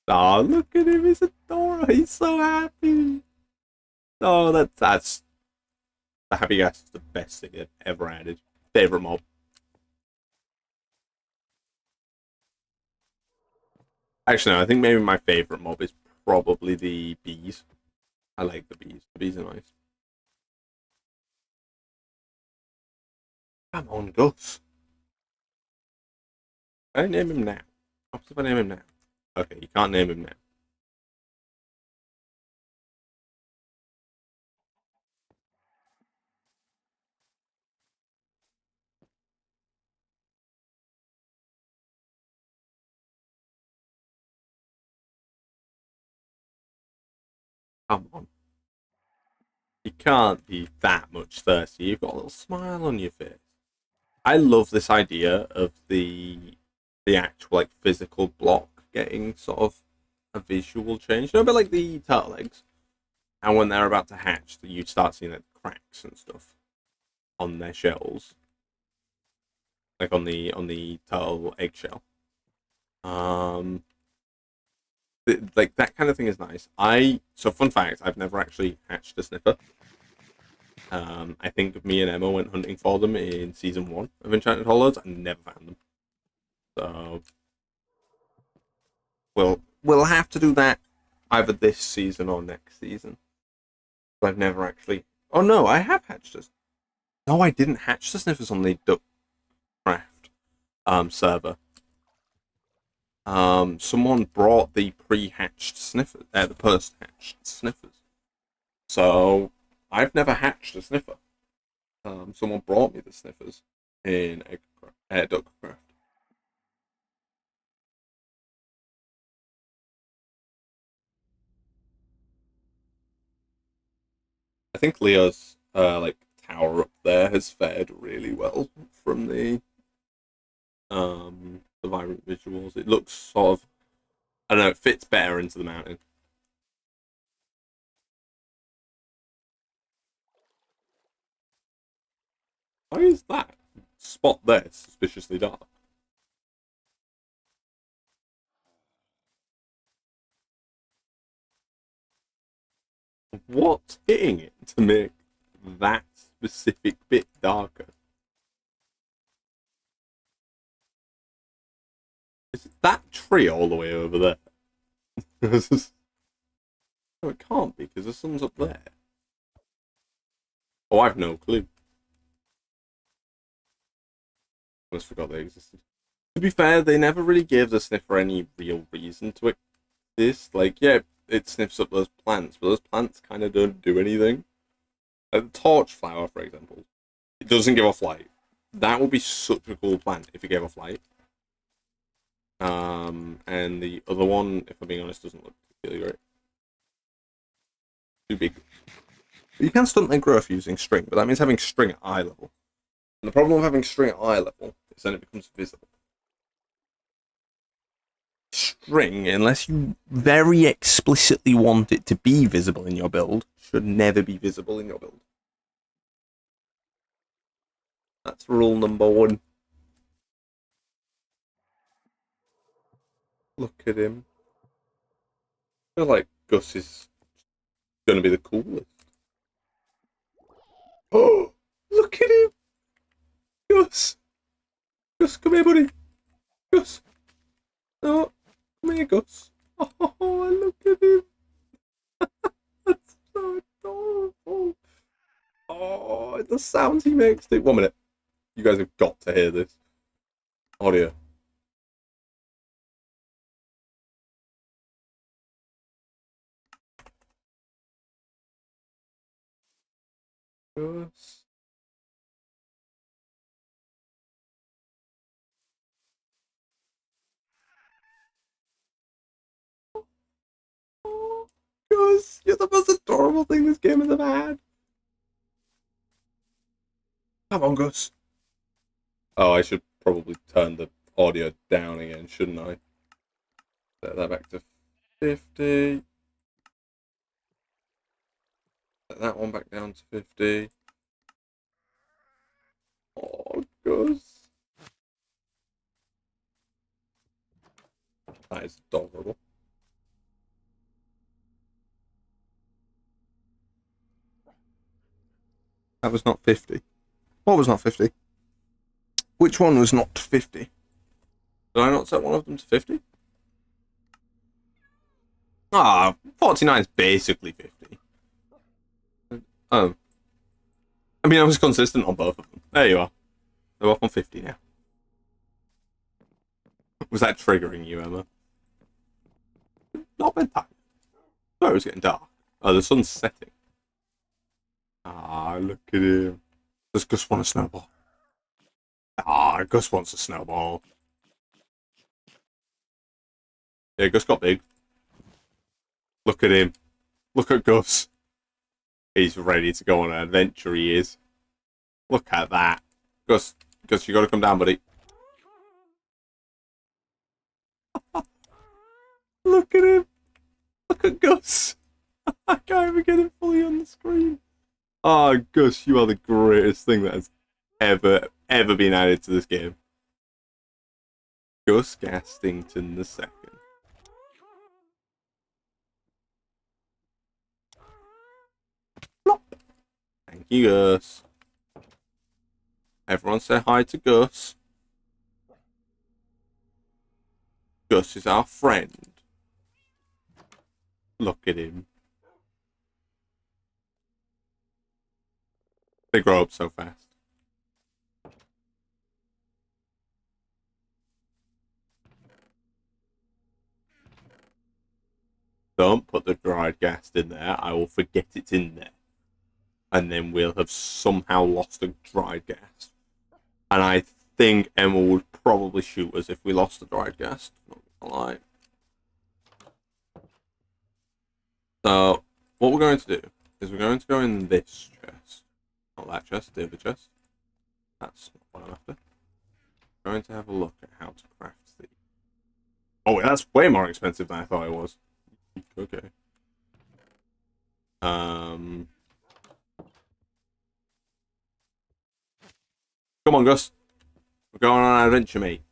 Oh, look at him. He's adorable. He's so happy. Oh, that's the Happy Ghast is the best thing they've ever added. Favorite mob. Actually, no, I think maybe my favorite mob is probably the bees. I like the bees. The bees are nice. Come on, Gus. Can I name him now? What if I name him now? Okay, you can't name him now. Come on. You can't be that much thirsty. You've got a little smile on your face. I love this idea of the actual like physical block getting sort of a visual change. You know, a bit like the turtle eggs. And when they're about to hatch, you start seeing like cracks and stuff on their shells, like on the turtle eggshell. Like that kind of thing is nice. So fun fact, I've never actually hatched a sniffer. I think me and Emma went hunting for them in season 1 of Enchanted Hollows and never found them. So we'll have to do that either this season or next season. I've never actually. Oh no, I have hatched us. No, I didn't hatch the sniffers on the Duckcraft server. Someone brought the pre-hatched sniffers, the post-hatched sniffers. So I've never hatched a sniffer. Someone brought me the sniffers in Duckcraft. I think Leo's like tower up there has fared really well from the vibrant visuals. It looks sort of, I don't know, it fits better into the mountain. Why is that spot there suspiciously dark? What's hitting it to make that specific bit darker? Is that tree all the way over there? No, it can't be because the sun's up there. Oh, I've no clue. almost forgot they existed. To be fair, they never really gave the sniffer any real reason to exist. Like, yeah, it sniffs up those plants, but those plants kind of don't do anything. Like the torch flower, for example, it doesn't give off light. That would be such a cool plant if it gave off light. And the other one, if I'm being honest, doesn't look particularly great. Too big. You can stunt their growth using string, but that means having string at eye level. And the problem with having string at eye level is then it becomes visible. String, unless you very explicitly want it to be visible in your build, should never be visible in your build. That's rule number 1. Look at him. I feel like Gus is going to be the coolest. Oh, look at him! Gus! Gus, come here, buddy! Gus! No, come here, Gus! Oh, look at him! That's so adorable! Oh, the sounds he makes, dude. 1 minute. You guys have got to hear this. Audio. Gus. Oh, Gus, you're the most adorable thing this game has ever had. Come on, Gus. Oh, I should probably turn the audio down again, shouldn't I? Set that back to 50. Set that one back down to 50. Oh, Gus. That is adorable. That was not 50. What was not 50? Which one was not 50? Did I not set one of them to 50? Ah, 49 is basically 50. Oh. I mean, I was consistent on both of them. There you are. They're both on 50 now. Was that triggering you, Emma? Not bedtime. No, it was getting dark. Oh, the sun's setting. Ah, look at him. Does Gus want a snowball? Ah, Gus wants a snowball. Yeah, Gus got big. Look at him. Look at Gus. He's ready to go on an adventure, he is. Look at that. Gus, you gotta come down, buddy. Look at him. Look at Gus. I can't even get him fully on the screen. Oh, Gus, you are the greatest thing that has ever been added to this game. Gus Gastington II. Plop. Thank you, Gus. Everyone say hi to Gus. Gus is our friend. Look at him. They grow up so fast. Don't put the dried Ghast in there. I will forget it's in there. And then we'll have somehow lost a dried Ghast. And I think Emma would probably shoot us if we lost the dried Ghast. Not gonna lie. So, what we're going to do is we're going to go in this chest. Not that chest, the other chest. That's not what I'm after. We're going to have a look at how to craft the... Oh, that's way more expensive than I thought it was. Okay. Come on, Gus. We're going on an adventure, mate.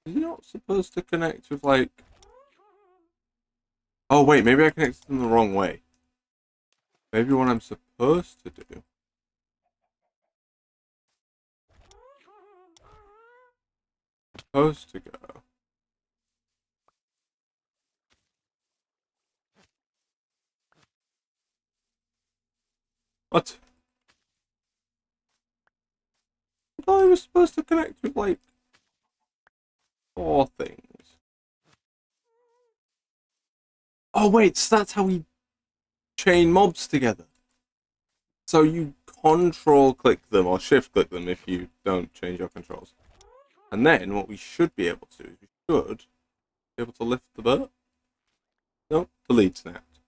Is he not supposed to connect with, like... Oh, wait, maybe I connected them the wrong way. Maybe what I'm supposed to do... Supposed to go... What? I thought I was supposed to connect with, like, 4 things. Oh, wait, so that's how we chain mobs together. So you control click them or shift click them if you don't change your controls. And then what we should be able to is we should be able to lift the boat. No, the lead snapped.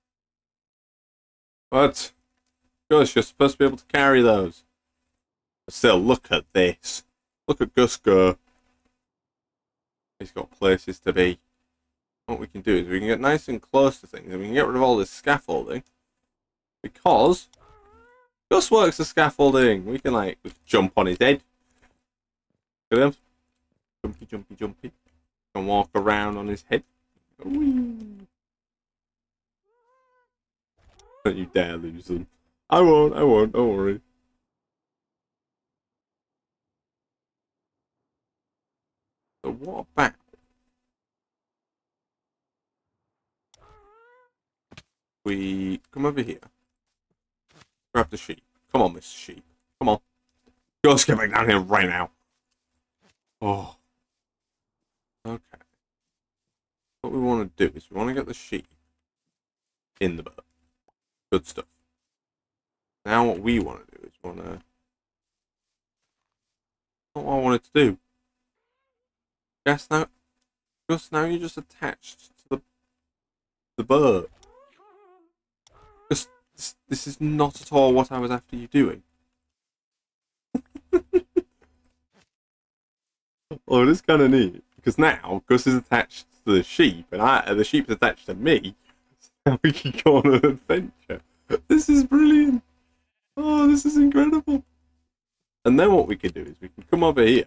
What? Gus, you're supposed to be able to carry those. But still, look at this. Look at Gus go. He's got places to be. What we can do is we can get nice and close to things and we can get rid of all this scaffolding. Because Gus works the scaffolding. We can jump on his head. Look at him. Jumpy, jumpy, jumpy. Can walk around on his head. Whee. Don't you dare lose them. I won't, don't worry. So what about we come over here, grab the sheep. Come on, Mr. Sheep. Come on. Let's get back down here right now. Oh. Okay. What we want to do is we want to get the sheep in the boat. Good stuff. Now what we want to do is not what I wanted to do. Yes, now, just now you're just attached to the boat. This is not at all what I was after you doing. Oh, it is kind of neat because now Gus is attached to the sheep, and the sheep's attached to me. So we can go on an adventure. This is brilliant. Oh, this is incredible. And then what we can do is we can come over here,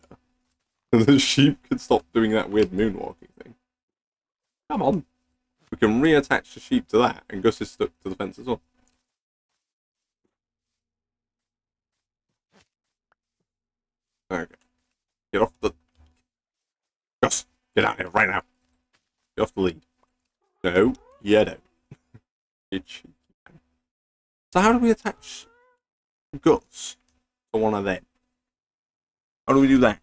and the sheep can stop doing that weird moonwalking thing. Come on. We can reattach the sheep to that, and Gus is stuck to the fence as well. Okay. Get off the... Gus, get out of here right now. Get off the lead. No, you don't. You cheeky man. So how do we attach Gus to one of them? How do we do that?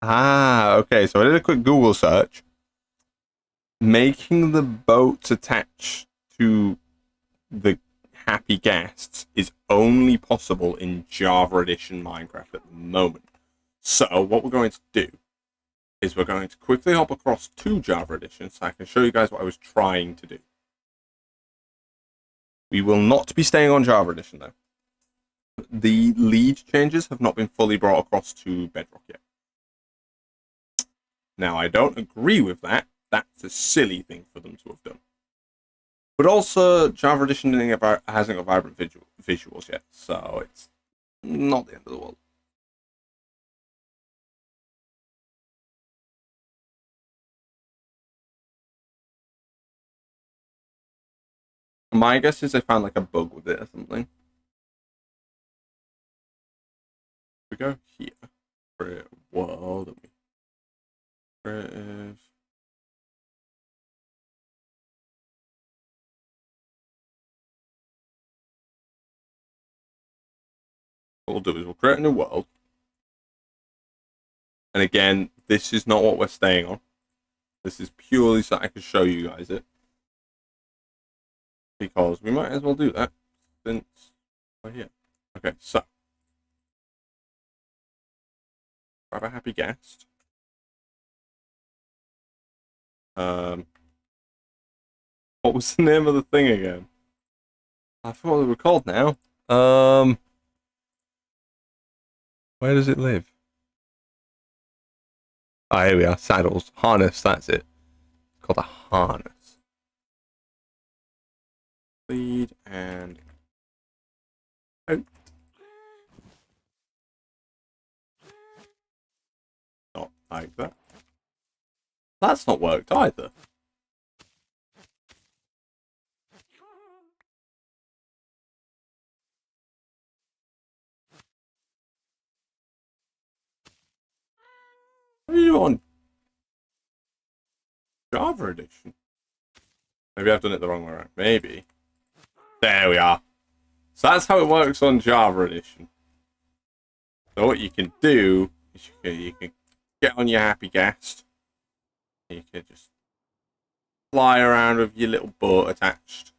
Ah, okay, so I did a quick Google search. Making the boats attach to the happy Ghasts is only possible in Java Edition Minecraft at the moment. So what we're going to do is we're going to quickly hop across to Java Edition so I can show you guys what I was trying to do. We will not be staying on Java Edition though. The lead changes have not been fully brought across to Bedrock yet. Now, I don't agree with that. That's a silly thing for them to have done. But also, Java Edition hasn't got vibrant visuals yet, so it's not the end of the world. My guess is they found like a bug with it or something. We go here. Create world. Creative. What we'll do is we'll create a new world. And again, this is not what we're staying on. This is purely so I can show you guys it. Because we might as well do that since we're here. Okay, so grab a happy Ghast. What was the name of the thing again? I forgot what they were called now. Where does it live? Ah, here we are. Saddles. Harness, that's it. called a harness. Lead and out. Not like that. That's not worked either. What are you on Java edition? Maybe I've done it the wrong way around. Maybe. There we are. So that's how it works on Java edition. So what you can do is you can get on your happy Ghast. You can just fly around with your little boat attached.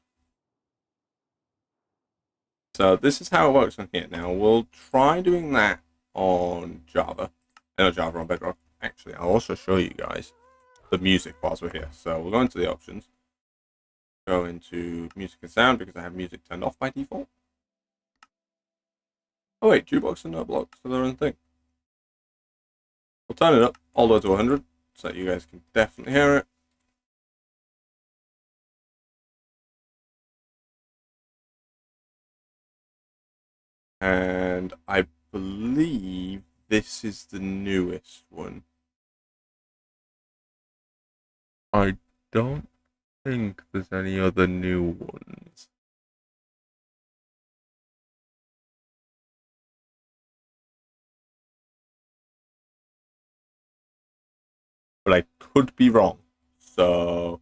So this is how it works on here. Now we'll try doing that on Java. No, Java on Bedrock. Actually, I'll also show you guys the music whilst we're here. So we'll go into the options. Go into music and sound because I have music turned off by default. Oh wait, jukebox and no blocks are their own thing. We'll turn it up all the way to 100 so that you guys can definitely hear it. And I believe this is the newest one. I don't think there's any other new ones. But I could be wrong. So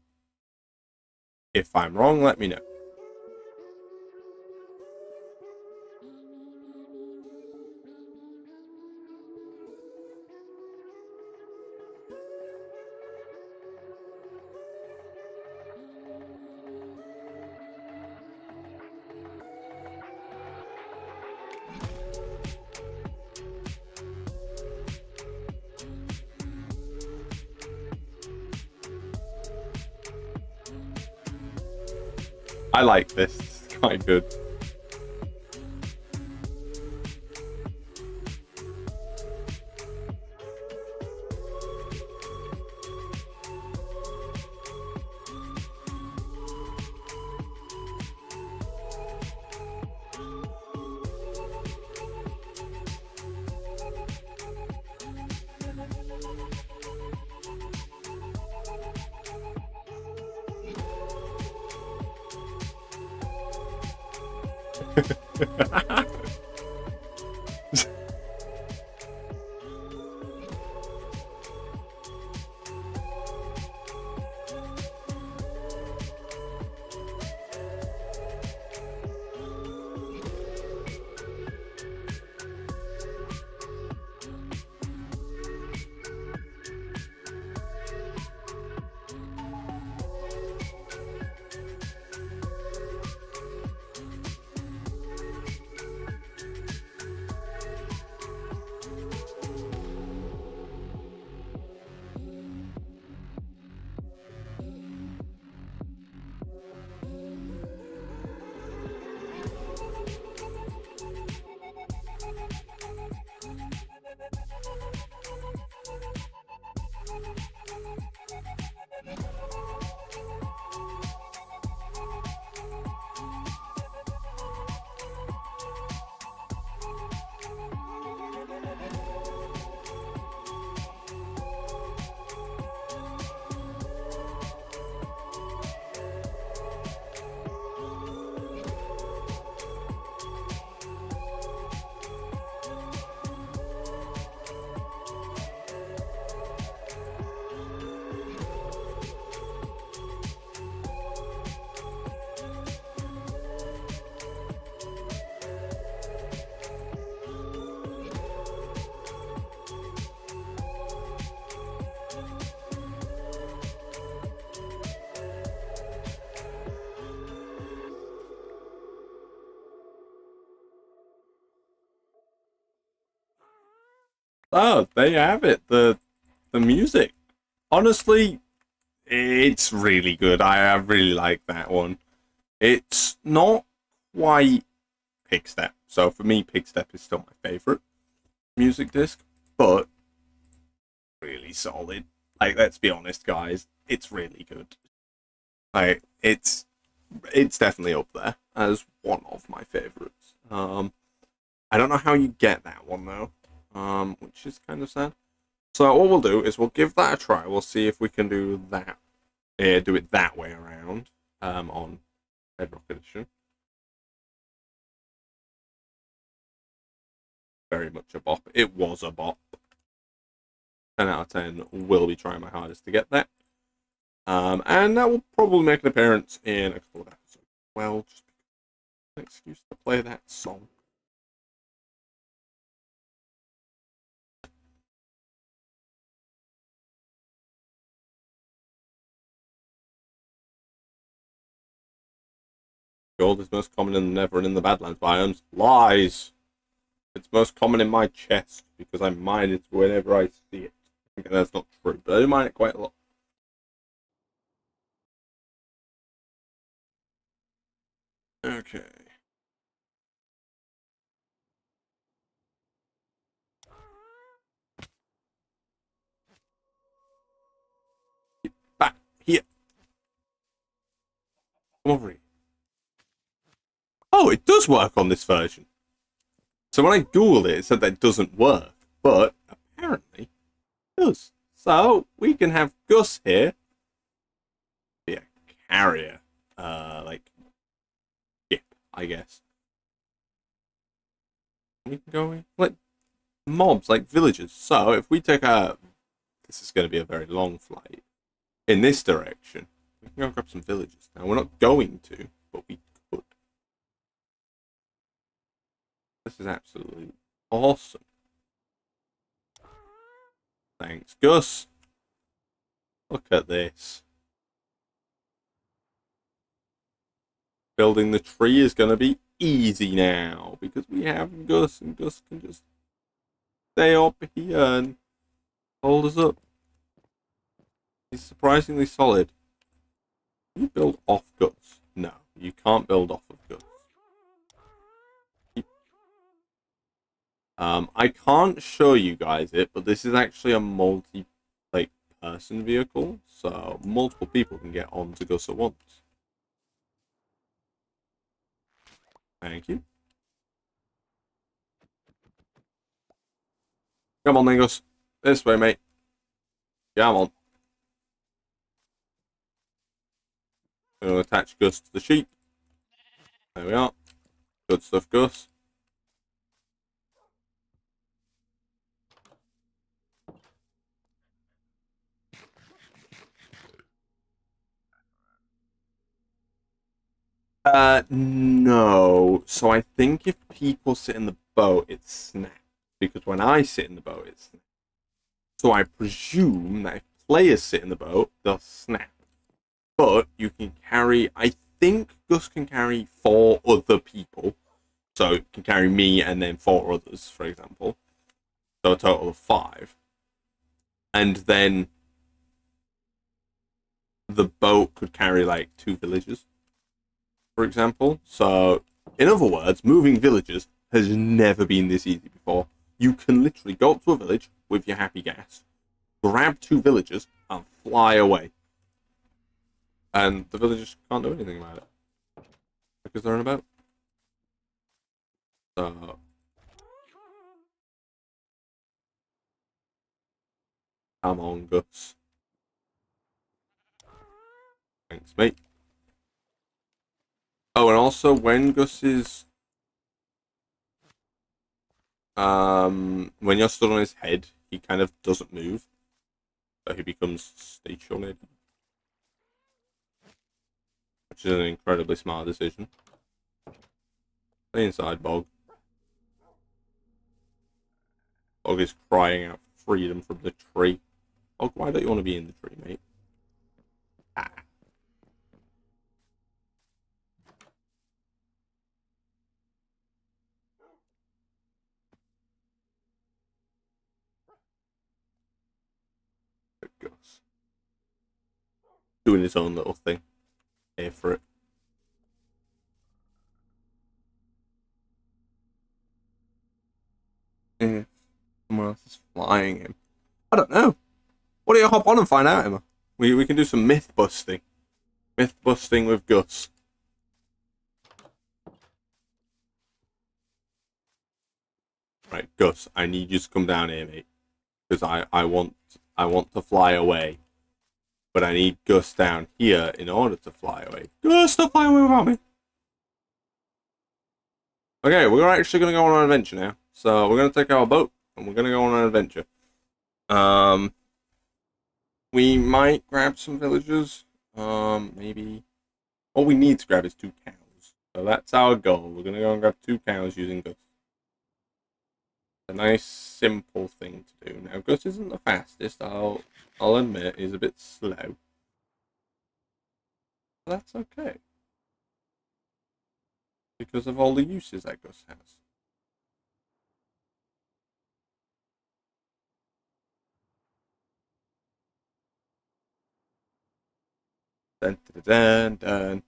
if I'm wrong, let me know. I like this. It's quite good. Oh, there you have it. The music. Honestly, it's really good. I really like that one. It's not quite Pigstep. So for me, Pigstep is still my favorite music disc, but really solid. Like, let's be honest, guys, it's really good. Like, it's definitely up there as one of my favorites. I don't know how you get that one though, which is kind of sad. So what we'll do is we'll give that a try. We'll see if we can do that, do it that way around, on Bedrock Edition. Very much a bop. It was a bop. 10 out of 10. Will be trying my hardest to get that. And that will probably make an appearance in a couple of episodes. Well, just an excuse to play that song. Gold is most common in the Nether and in the Badlands biomes. Lies! It's most common in my chest because I mine it whenever I see it. Okay, that's not true, but I do mine it quite a lot. Okay. Get back here. Come over here. Oh, it does work on this version. So when I googled it, it said that it doesn't work, but apparently it does. So we can have Gus here be a carrier, like ship, I guess. We can go like mobs, like villagers. So if we take this is going to be a very long flight in this direction. We can go grab some villagers. Now we're not going to, but we could. This is absolutely awesome. Thanks, Gus. Look at this. Building the tree is going to be easy now because we have Gus, and Gus can just stay up here and hold us up. He's surprisingly solid. Can you build off Gus? No, you can't build off of Gus. I can't show you guys it, but this is actually a person vehicle, so multiple people can get onto Gus at once. Thank you. Come on then, Gus. This way, mate. Come on. I'm going to attach Gus to the sheep. There we are. Good stuff, Gus. No. So I think if people sit in the boat, it snaps. Because when I sit in the boat, it snaps. So I presume that if players sit in the boat, they'll snap. But you can carry, I think Gus can carry 4 other people. So it can carry me and then 4 others, for example. So a total of 5. And then the boat could carry like 2 villagers, for example. So, in other words, moving villagers has never been this easy before. You can literally go up to a village with your happy gas, grab 2 villagers, and fly away. And the villagers can't do anything about it because they're in a boat. So, come on, Gus. Thanks, mate. Oh, and also when Gus is when you're stood on his head, he kind of doesn't move. So he becomes stationary. Which is an incredibly smart decision. Stay inside, Bog. Bog is crying out for freedom from the tree. Bog, why don't you want to be in the tree, mate? Ah. Gus. Doing his own little thing. Here for it. Yeah. Someone else is flying him. I don't know. Why don't you hop on and find out, Emma? We can do some myth busting. Myth busting with Gus. Right, Gus, I need you to come down here, mate. Because I want to fly away. But I need Gus down here in order to fly away. Gus, stop flying away without me. Okay, we're actually going to go on an adventure now. So we're going to take our boat and we're going to go on an adventure. We might grab some villagers. Maybe. All we need to grab is 2 cows. So that's our goal. We're going to go and grab 2 cows using Gus. A nice, simple thing to do. Now, Gus isn't the fastest. I'll admit he's a bit slow. But that's okay. Because of all the uses that Gus has. Dun, dun, dun, dun.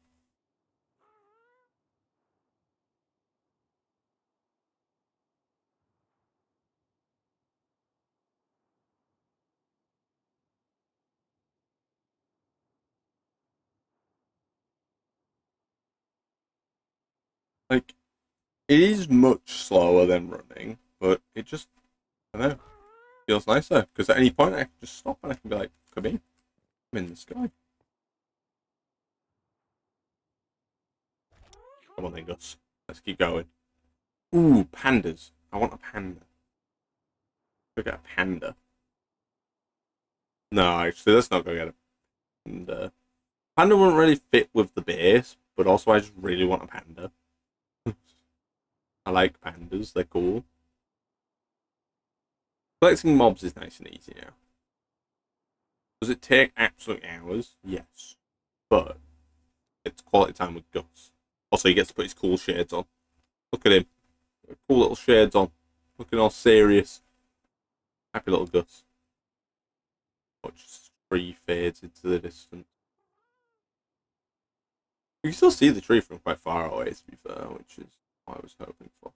Like, it is much slower than running, but it just, I don't know, feels nicer. Because at any point I can just stop and I can be like, come in. I'm in the sky. Come on then, Gus. Let's keep going. Ooh, pandas. I want a panda. Look at a panda. No, actually, let's not go get a panda. Panda wouldn't really fit with the base, but also I just really want a panda. I like pandas, they're cool. Collecting mobs is nice and easy now. Does it take absolute hours? Yes. But it's quality time with Gus. Also, he gets to put his cool shades on. Look at him. Cool little shades on. Looking all serious. Happy little Gus. Watch the tree fades into the distance. You can still see the tree from quite far away, to be fair, which is what I was hoping for.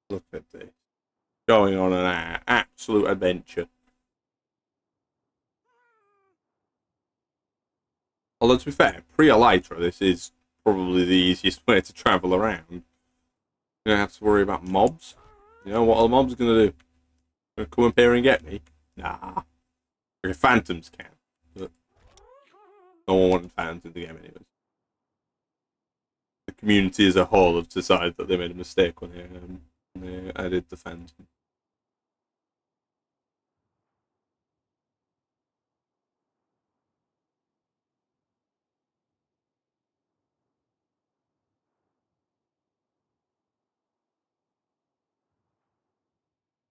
Look at this. Going on an absolute adventure. Although, to be fair, pre-Elytra, this is probably the easiest way to travel around. You don't have to worry about mobs. You know what are the mobs going to do? Gonna come up here and get me? Nah. Okay, phantoms can. But no one wanted phantoms in the game anyways. The community as a whole have decided that they made a mistake when they added the phantom.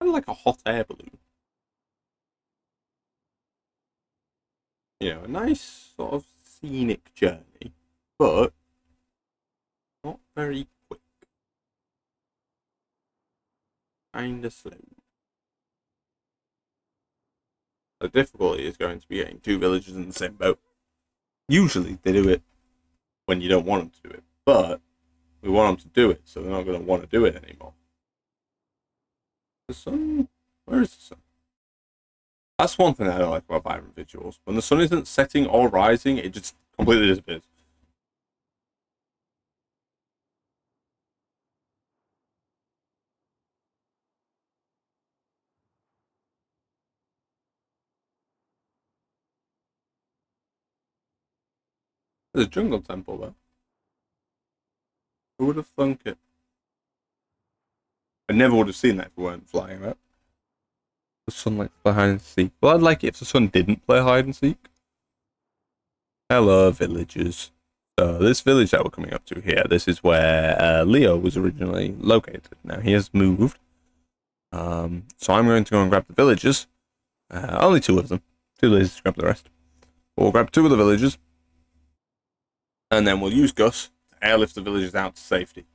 Kind of like a hot air balloon. You know, a nice sort of scenic journey, but not very quick. Kinda slow. The difficulty is going to be getting 2 villagers in the same boat. Usually they do it when you don't want them to do it, but we want them to do it, so they're not going to want to do it anymore. The sun? Where is the sun? That's one thing I don't like about vibrant visuals. When the sun isn't setting or rising, it just completely disappears. There's a jungle temple there. Who would have thunk it? I never would have seen that if we weren't flying out. The sun likes to play hide and seek. Well, I'd like it if the sun didn't play hide and seek. Hello, villagers. So this village that we're coming up to here, this is where Leo was originally located. Now he has moved. So I'm going to go and grab the villagers. Only 2 of them. 2 ladies to grab the rest. We'll grab 2 of the villagers. And then we'll use Gus to airlift the villagers out to safety.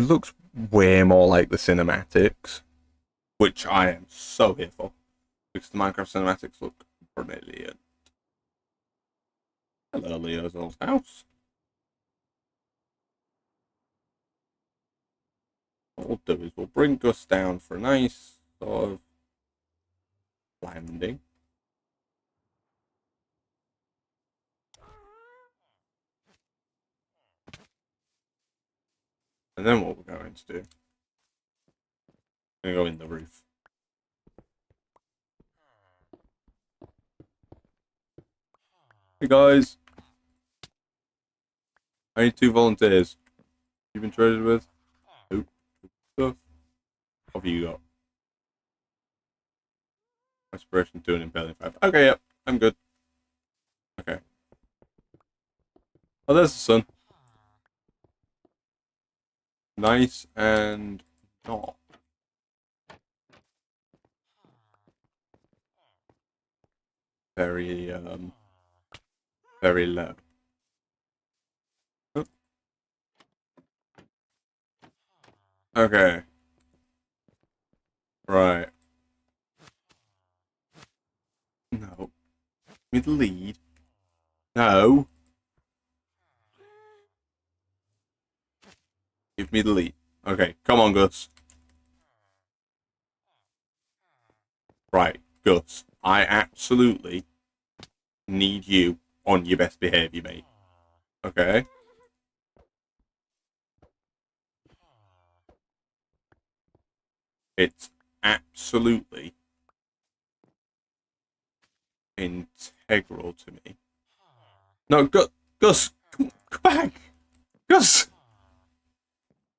It looks way more like the cinematics, which I am so here for, because the Minecraft cinematics look brilliant. Hello, Leo's old house. What we'll do is we'll bring Gus down for a nice sort of landing. And then what we're going to do, we're going to go in the roof. Hey guys, I need 2 volunteers. You've been traded with? Nope. Stuff. What have you got? Aspiration 2 and Impelling 5. Okay, yep, I'm good. Okay. Oh, there's the sun. Nice and not. Very, very low. Oh. Okay. Right. No. Give me the lead. No. Give me the lead. Okay, come on, Gus. Right, Gus. I absolutely need you on your best behavior, mate. Okay? It's absolutely integral to me. No, Gus, come back. Gus.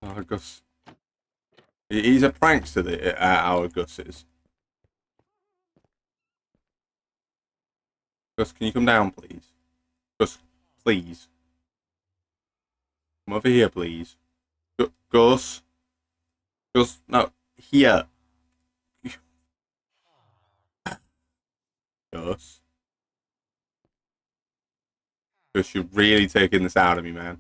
Oh, Gus. He's a prankster, our Gus is. Gus, can you come down, please? Gus, please. Come over here, please. Gus. Gus, no, here. Gus. Gus, you're really taking this out of me, man.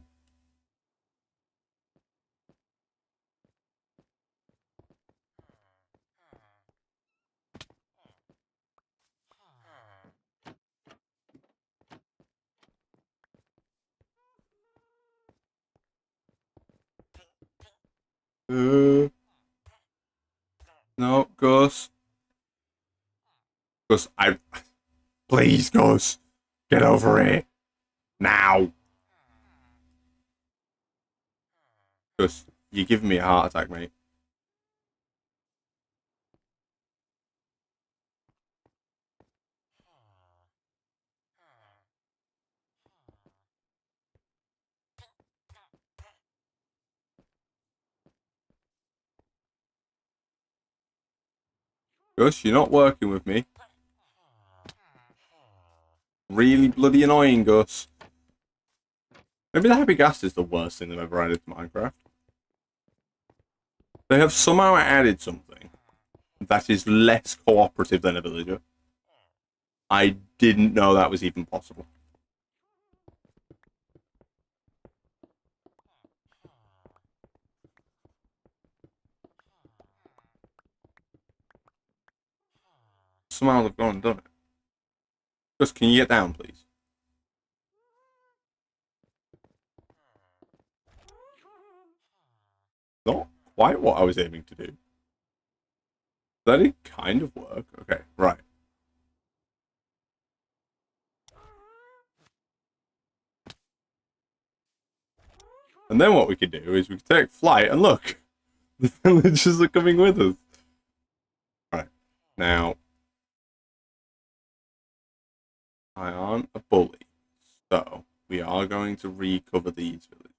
No, Gus. Gus, please, Gus. Get over here. Now. Gus, you're giving me a heart attack, mate. Gus, you're not working with me. Really bloody annoying, Gus. Maybe the Happy Ghast is the worst thing they've ever added to Minecraft. They have somehow added something that is less cooperative than a villager. I didn't know that was even possible. Somehow they've gone and done it. Gus, can you get down, please? Not quite what I was aiming to do. That did kind of work. Okay, right. And then what we could do is we could take flight and look. The villagers are coming with us. Right. Now, I aren't a bully. So, we are going to recover these villagers.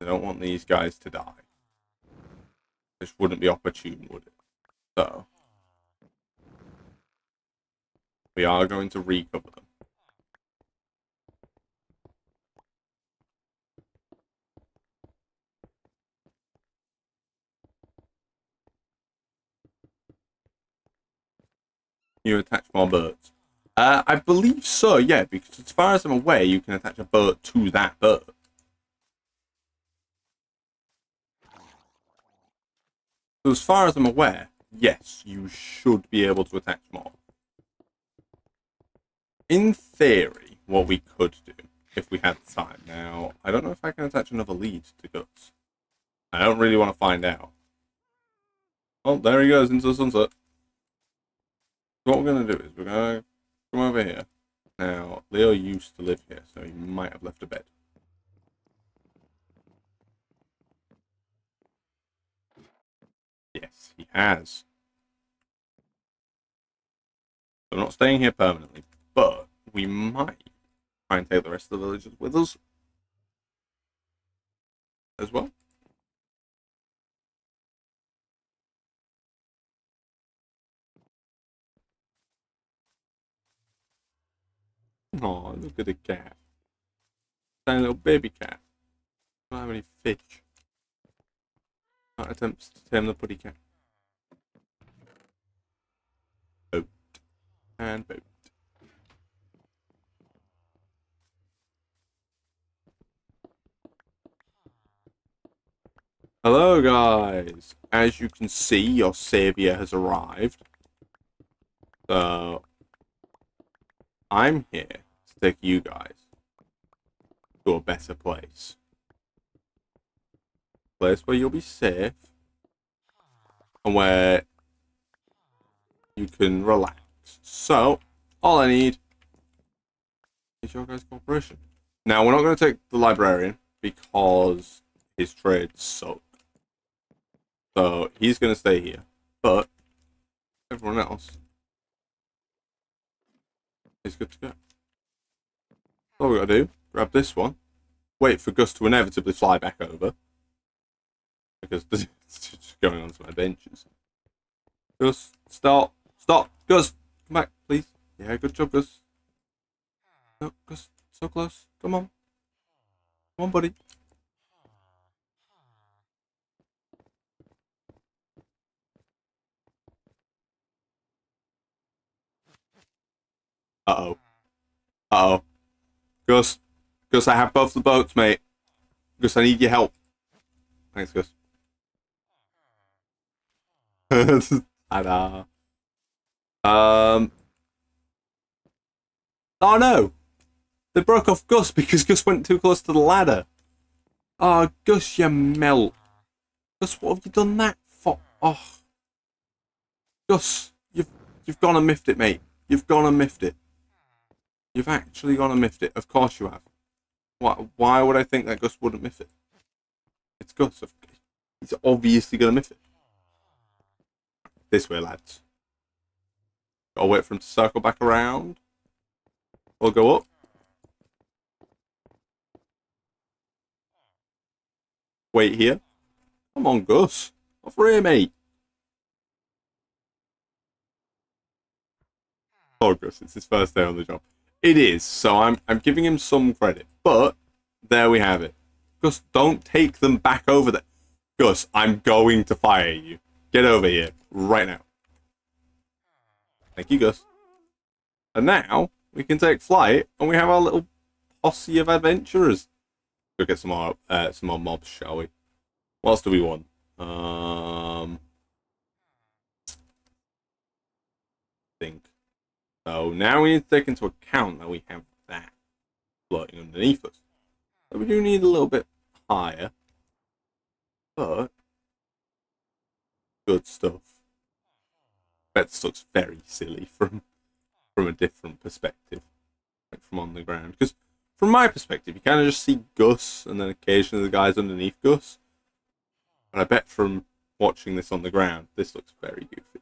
I don't want these guys to die. This wouldn't be opportune, would it? So, we are going to recover them. You attach more birds. I believe so, yeah, because as far as I'm aware, you can attach a bird to that bird. So as far as I'm aware, yes, you should be able to attach more. In theory, what we could do, if we had the time. Now, I don't know if I can attach another lead to Guts. I don't really want to find out. Oh, there he goes into the sunset. So what we're going to do is we're going to come over here. Now, Leo used to live here, so he might have left a bed. Yes, he has. So I'm not staying here permanently, but we might try and take the rest of the villagers with us as well. Oh, look at the cat. Tiny little baby cat. Don't have any fish. That attempts to tame the putty cat. Boat. And boat. Hello, guys. As you can see, your savior has arrived. So, I'm here to take you guys to a better place. A place where you'll be safe and where you can relax. So, all I need is your guys' cooperation. Now, we're not going to take the librarian because his trades suck. So, he's going to stay here. But, everyone else is good to go. All we got to do, grab this one, wait for Gus to inevitably fly back over. Because it's just going on some adventures. Gus, stop. Stop. Gus, come back, please. Yeah, good job, Gus. No, Gus, so close. Come on. Come on, buddy. Uh-oh. Uh-oh. Gus. Gus, I have both the boats, mate. Gus, I need your help. Thanks, Gus. I know. Oh, no. They broke off Gus because Gus went too close to the ladder. Oh, Gus, you melt. Gus, what have you done that for? Oh. Gus, you've gone and miffed it, mate. You've gone and miffed it. You've actually gone and miffed it. Of course you have. Why would I think that Gus wouldn't miff it? It's Gus. He's obviously going to miff it. This way, lads. Gotta wait for him to circle back around. We'll go up. Wait here. Come on, Gus. Off here, mate. Oh, Gus, it's his first day on the job. It is, so I'm giving him some credit. But there we have it. Gus, don't take them back over there. Gus, I'm going to fire you. Get over here right now. Thank you, Gus. And now we can take flight, and we have our little posse of adventurers. Go get some more mobs, shall we? What else do we want? Think. So now we need to take into account that we have that floating underneath us. So we do need a little bit higher, but good stuff. That looks very silly from a different perspective, like from on the ground. Because from my perspective, you kind of just see Gus and then occasionally the guys underneath Gus. But I bet from watching this on the ground, this looks very goofy.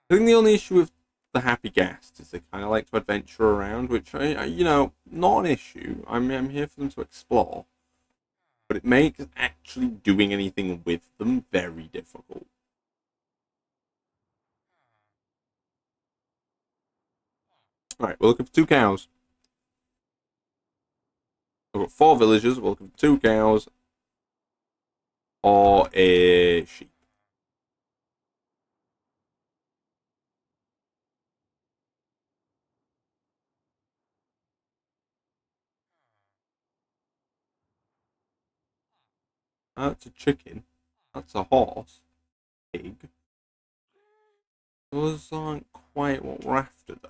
I think the only issue with the Happy Ghast is they kind of like to adventure around, which, you know, not an issue. I'm here for them to explore. But it makes actually doing anything with them very difficult. Alright, we're looking for 2 cows. We've got 4 villagers, we're looking for 2 cows. Or a sheep. That's a chicken. That's a horse. big. Those aren't quite what we're after, though.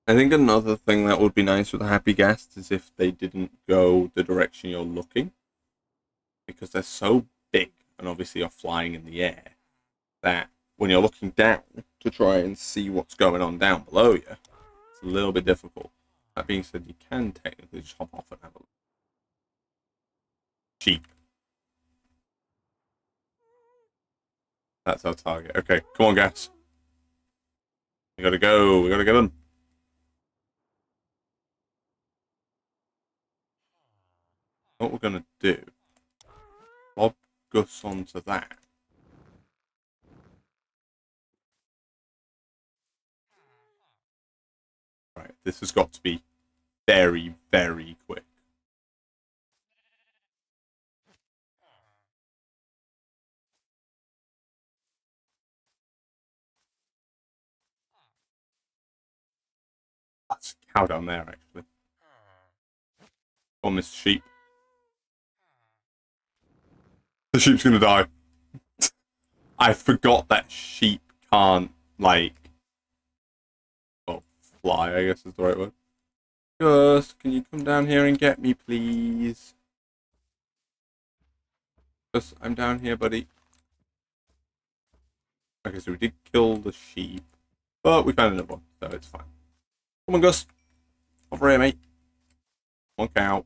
I think another thing that would be nice with a Happy Ghast is if they didn't go the direction you're looking. Because they're so big, and obviously you're flying in the air, that when you're looking down to try and see what's going on down below you, it's a little bit difficult. That being said, you can technically just hop off and have a look. Cheap. That's our target. Okay, come on, Gas. We gotta go. We gotta get them. What we're gonna do? Lob Gus onto that. Right, this has got to be very, very quick. That's a cow down there, actually. On this sheep. The sheep's gonna die. I forgot that sheep can't, like, well, fly, I guess is the right word. Gus, can you come down here and get me, please? Gus, I'm down here, buddy. Okay, so we did kill the sheep, but we found another one, so it's fine. Come on, Gus. Over here, mate. Come on, cow.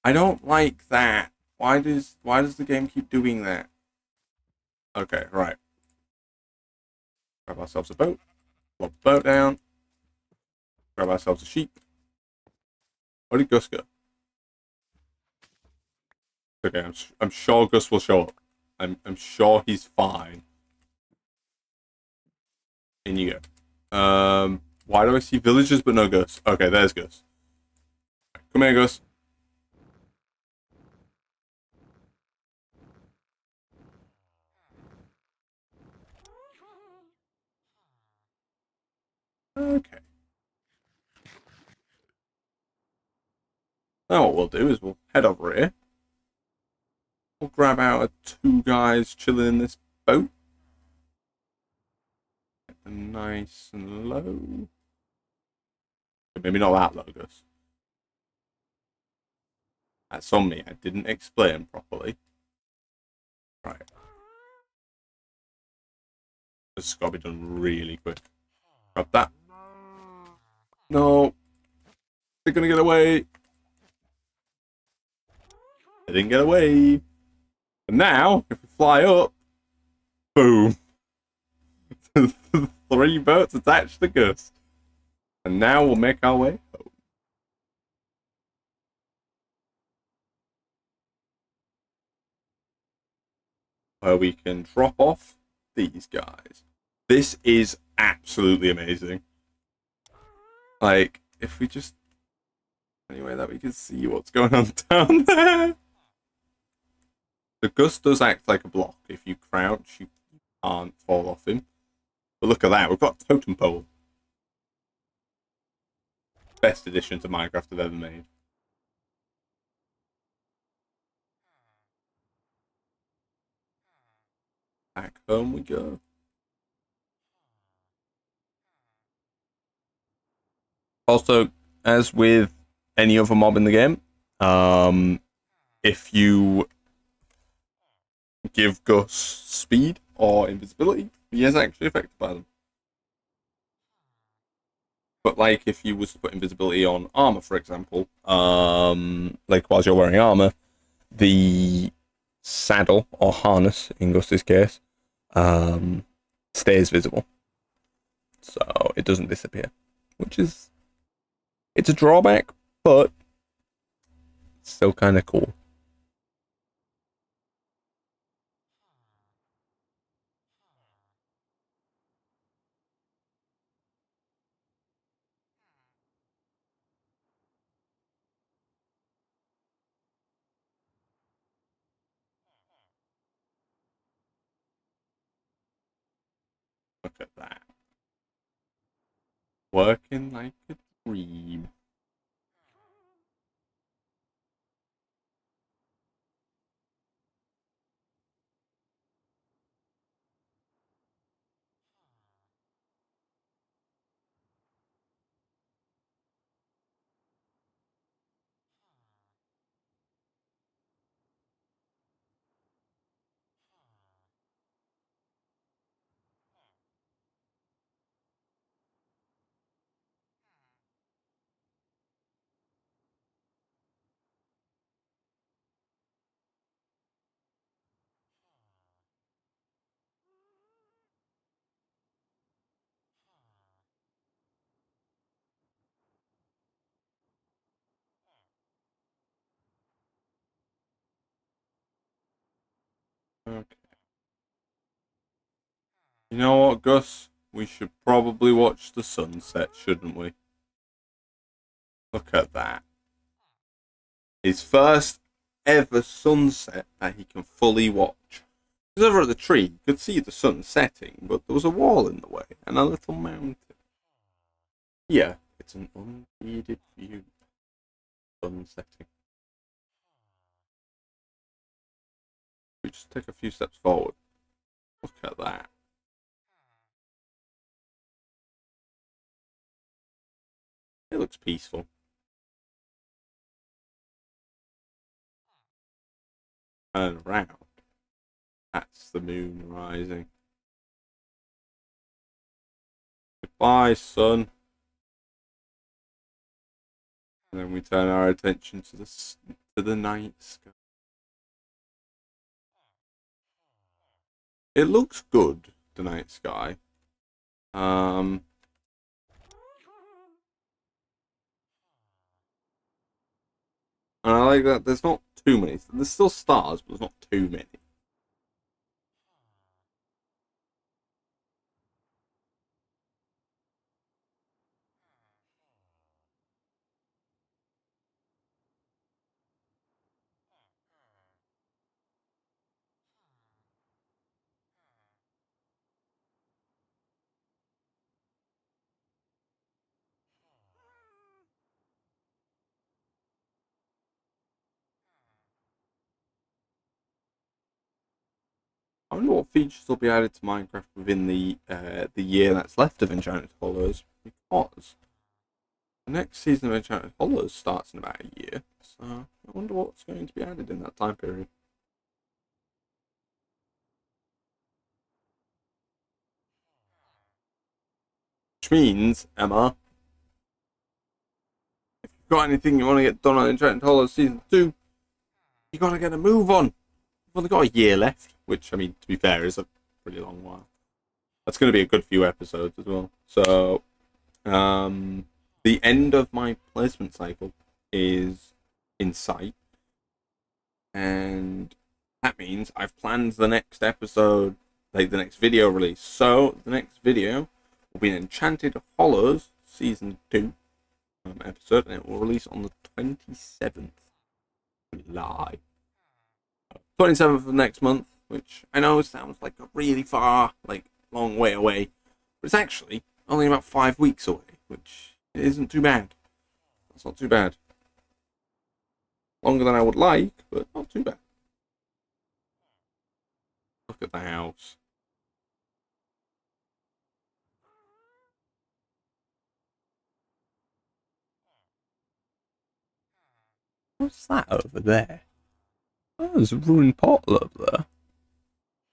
I don't like that. Why does the game keep doing that? Okay, right. Grab ourselves a boat. Lob the boat down. Grab ourselves a sheep. Where did Gus go? Okay, I'm sure Gus will show up. I'm sure he's fine. In you go. Why do I see villagers but no Gus? Okay, there's Gus. Come here, Gus. Okay. Now what we'll do is we'll head over here. We'll grab out two guys chilling in this boat. Get them nice and low. Maybe not that low, Gus. That's on me. I didn't explain properly. Right. This has got to be done really quick. Grab that. No. They're going to get away. They didn't get away. And now, if we fly up, boom. 3 boats attached to Gus. And now we'll make our way home. Where we can drop off these guys. This is absolutely amazing. Like, if we just... Anyway, that we can see what's going on down there. The Gus does act like a block. If you crouch, you can't fall off him. But look at that, we've got a totem pole. Best addition to Minecraft I've ever made. Back home we go. Also, as with any other mob in the game, if you give Gus speed or invisibility, he is actually affected by them. But like if you was to put invisibility on armor, for example, like whilst you're wearing armor, the saddle or harness in Gus's case stays visible, so it doesn't disappear, which is it's a drawback, but it's still kind of cool. Look at that. Working like a dream. Okay. You know what, Gus? We should probably watch the sunset, shouldn't we? Look at that. His first ever sunset that he can fully watch. Because over at the tree, you could see the sun setting, but there was a wall in the way and a little mountain. Yeah, it's an unheeded view. Sun setting. We just take a few steps forward. Look at that. It looks peaceful. Turn around. That's the moon rising. Goodbye, sun. And then we turn our attention to the night sky. It looks good, the night sky. And I like that there's not too many. There's still stars, but there's not too many. I wonder what features will be added to Minecraft within the year that's left of Enchanted Hollows, because the next season of Enchanted Hollows starts in about a year. So I wonder what's going to be added in that time period. Which means, Emma, if you've got anything you want to get done on Enchanted Hollows Season 2, you got to get a move on. We've only got a year left, which, I mean, to be fair, is a pretty long while. That's going to be a good few episodes as well. So, the end of my placement cycle is in sight. And that means I've planned the next episode, like the next video release. So, the next video will be an Enchanted Hollows Season 2 episode, and it will release on the 27th July. 27th of next month, which I know sounds like a really far, like, long way away, but it's actually only about 5 weeks away, which isn't too bad. That's not too bad. Longer than I would like, but not too bad. Look at the house. What's that over there? Oh, there's a ruined portal over there.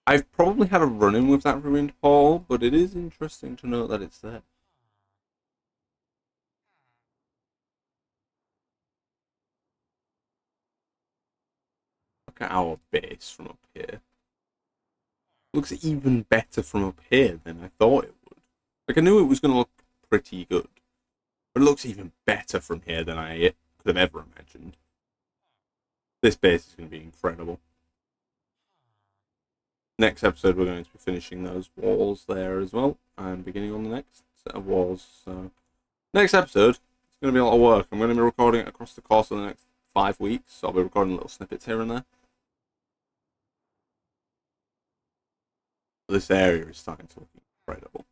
I've probably had a run-in with that ruined portal, but it is interesting to note that it's there. Look at our base from up here. Looks even better from up here than I thought it would. Like, I knew it was going to look pretty good, but it looks even better from here than I could have ever imagined. This base is going to be incredible. Next episode, we're going to be finishing those walls there as well, and beginning on the next set of walls. So, next episode, it's going to be a lot of work. I'm going to be recording it across the course of the next 5 weeks, so I'll be recording little snippets here and there. This area is starting to look incredible.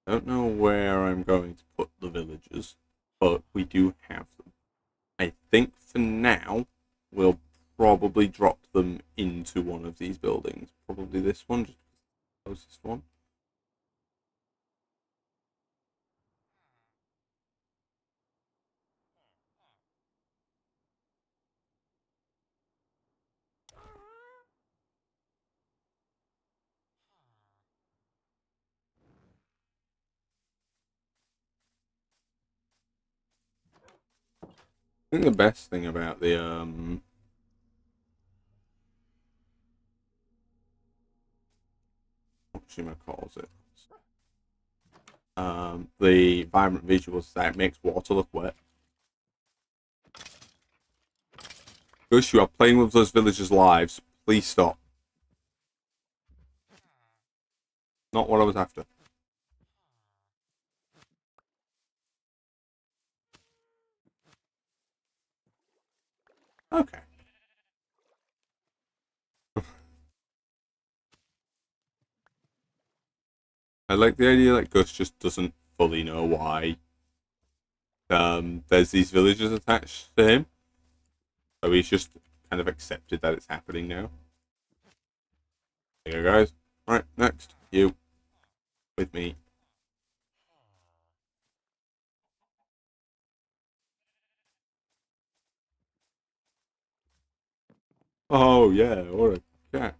I don't know where I'm going to put the villagers, but we do have them. I think for now, we'll probably drop them into one of these buildings. Probably this one, just the closest one. I think the best thing about the what Shima calls it, the vibrant visuals is that it makes water look wet. Gus, you are playing with those villagers' lives. Please stop. Not what I was after. Okay. I like the idea that Gus just doesn't fully know why there's these villagers attached to him. So he's just kind of accepted that it's happening now. There you go, guys. Alright, next. You. With me. Oh, yeah, what a catch.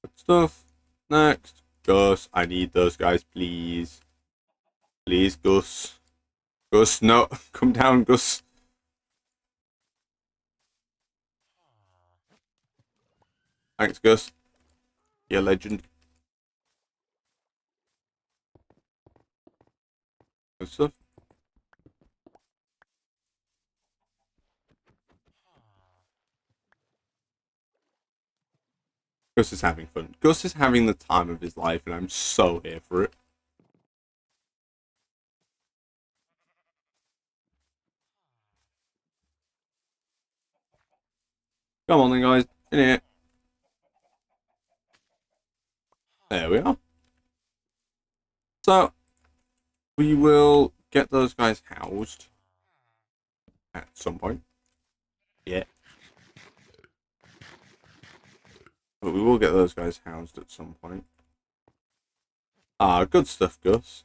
Good stuff. Next. Gus, I need those guys, please. Please, Gus. Gus, no. Come down, Gus. Thanks, Gus. You're a legend. Good stuff. Gus is having fun. Gus is having the time of his life, and I'm so here for it. Come on then, guys. In here. There we are. So, we will get those guys housed at some point. Yeah. But we will get those guys housed at some point. Ah, good stuff, Gus.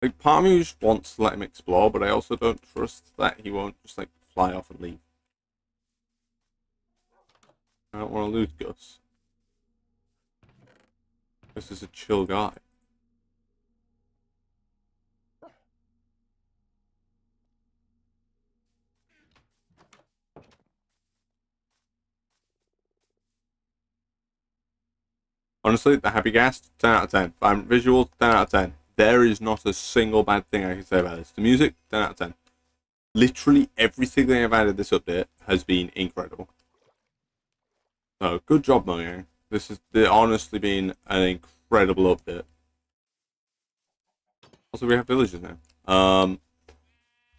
Like, part of me just wants to let him explore, but I also don't trust that he won't just, like, fly off and leave. I don't want to lose Gus. Gus is a chill guy. Honestly, the Happy Ghast, 10 out of 10. Visuals, 10 out of 10. There is not a single bad thing I can say about this. The music, 10 out of 10. Literally everything they have added this update has been incredible. So, good job, Mojang. This has honestly been an incredible update. Also, we have villagers now.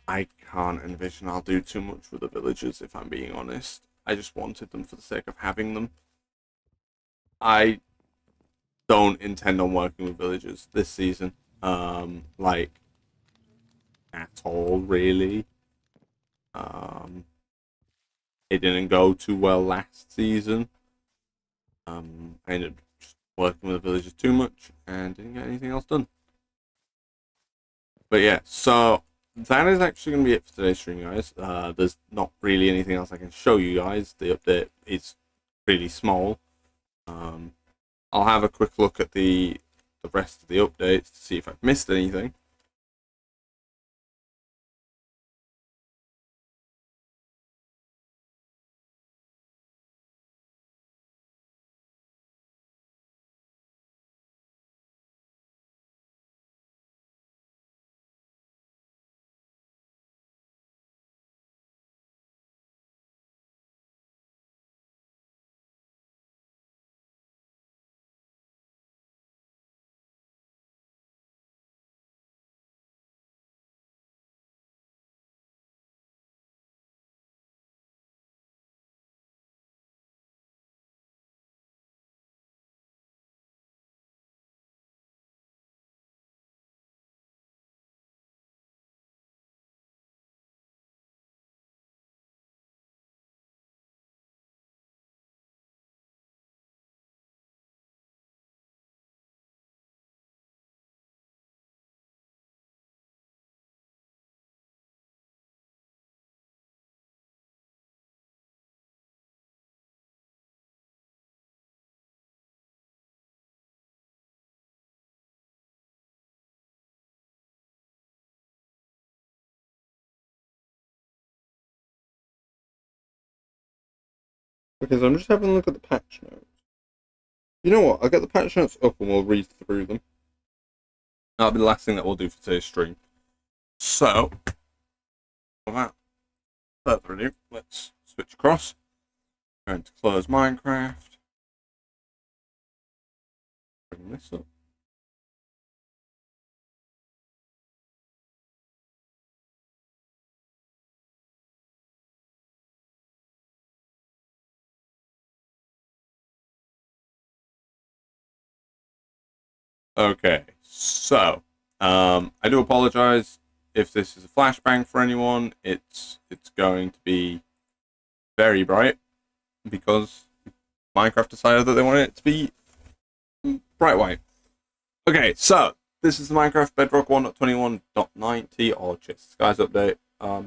I can't envision I'll do too much with the villagers, if I'm being honest. I just wanted them for the sake of having them. I don't intend on working with villagers this season. Like, at all, really. It didn't go too well last season. I ended up just working with the villagers too much and didn't get anything else done. But yeah, so that is actually going to be it for today's stream, guys. There's not really anything else I can show you guys. The update is really small. I'll have a quick look at the rest of the updates to see if I've missed anything. Because I'm just having a look at the patch notes. You know what? I'll get the patch notes up and we'll read through them. That'll be the last thing that we'll do for today's stream. So, without further ado, let's switch across. I'm going to close Minecraft. Bring this up. Okay, so I do apologize if this is a flashbang for anyone. It's going to be very bright because Minecraft decided that they wanted it to be bright white. Okay, so this is the Minecraft Bedrock 1.21.90 or just Skies update.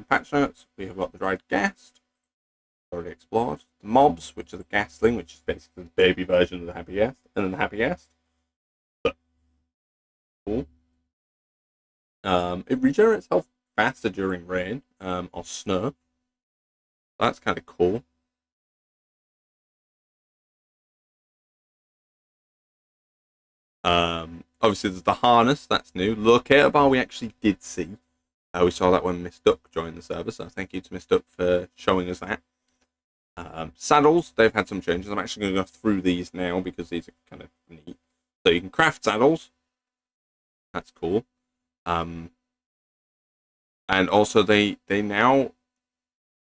Patch notes. We have got the dried ghast, already explored. The mobs, which are the ghastling, which is basically the baby version of the happy ghast, and then the happy ghast. Cool. It regenerates health faster during rain or snow. That's kind of cool. Obviously, there's the harness. That's new. Locator bar we actually did see. We saw that when Miss Duck joined the server, so thank you to Miss Duck for showing us that. Saddles, they've had some changes. I'm actually going to go through these now because these are kind of neat. So you can craft saddles. That's cool. And also they now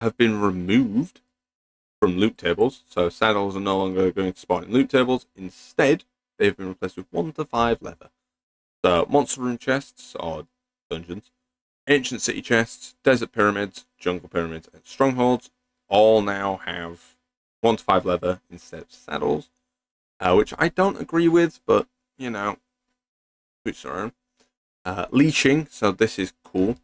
have been removed from loot tables. So saddles are no longer going to spawn in loot tables. Instead, they've been replaced with 1 to 5 leather. So monster room chests or dungeons, ancient city chests, desert pyramids, jungle pyramids, and strongholds all now have 1 to 5 leather instead of saddles, which I don't agree with, but you know, which their own. Leashing, so this is cool.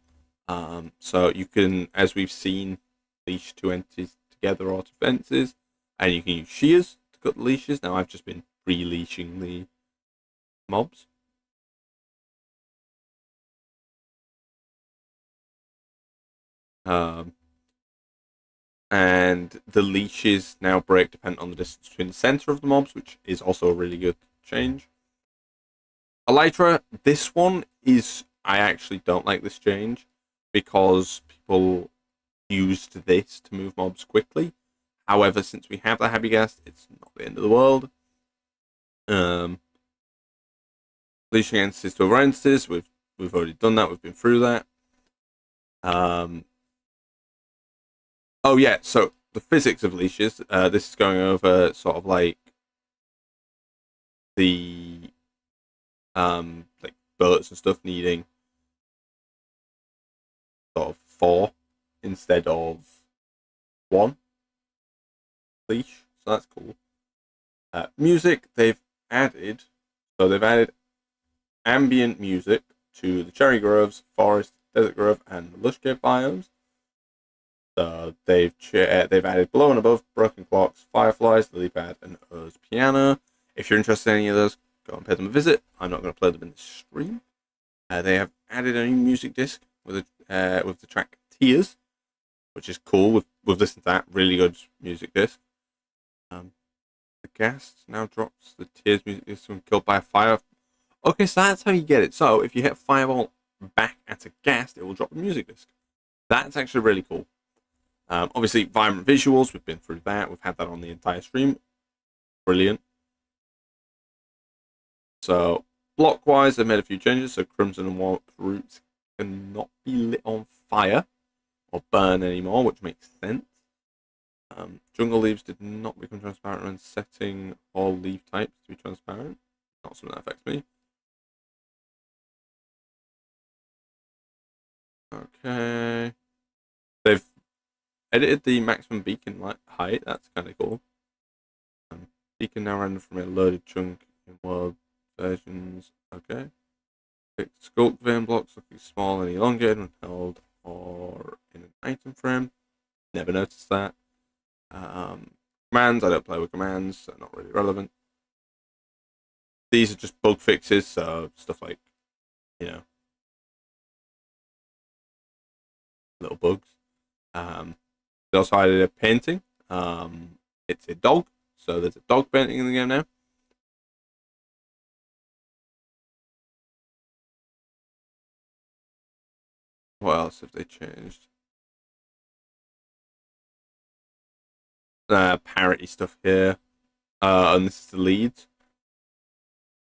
So you can, as we've seen, leash 2 entities together or to fences, and you can use shears to cut the leashes. Now I've just been re-leashing the mobs. And the leashes now break depending on the distance between the center of the mobs, which is also a really good change. Elytra, this one is, I actually don't like this change because people used this to move mobs quickly. However, since we have the happy ghast, it's not the end of the world. Leashing entities to other entities, we've already done that, we've been through that. Oh yeah, so the physics of leashes, this is going over sort of like the like bullets and stuff needing sort of 4 instead of 1 leash, so that's cool. Music, they've added ambient music to the cherry groves, forest, desert grove, and the lush cave biomes. So they've added below and above, broken clocks, fireflies, lily pad, and O's piano. If you're interested in any of those, go and pay them a visit. I'm not going to play them in the stream. They have added a new music disc with the track Tears, which is cool. We've listened to that, really good music disc. The ghast now drops the Tears music disc when killed by a fire. Okay, so that's how you get it. So if you hit a fireball back at a ghast, it will drop the music disc. That's actually really cool. Obviously, vibrant visuals, we've been through that. We've had that on the entire stream. Brilliant. So, block-wise, they've made a few changes. So, crimson and warp roots cannot be lit on fire or burn anymore, which makes sense. Jungle leaves did not become transparent when setting all leaf types to be transparent. Not something that affects me. Okay. They've edited the maximum beacon height. That's kind of cool. Beacon now random from a loaded chunk in world versions. Okay. Sculpt vein blocks looking small and elongated when held or in an item frame. Never noticed that. Commands, I don't play with commands, so not really relevant. These are just bug fixes, so stuff like, you know, little bugs. They also added a painting. It's a dog, so there's a dog painting in the game now. What else have they changed? Parity stuff here. And this is the lead.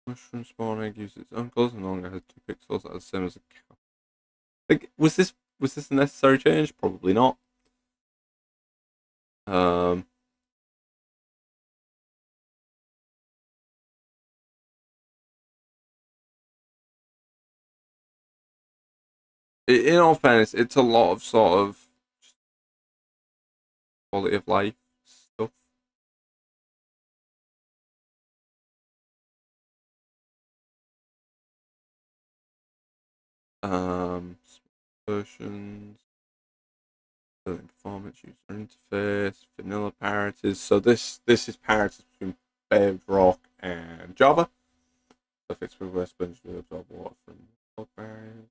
Mushroom spawn egg uses its own colours and no longer has 2 pixels. That's the same as a cow. Like, was this a necessary change? Probably not. In all fairness, it's a lot of sort of quality of life stuff. Versions, performance, user interface, vanilla parities. So this is parities between Bedrock and Java. So fixed with sponge to absorb water from block barriers.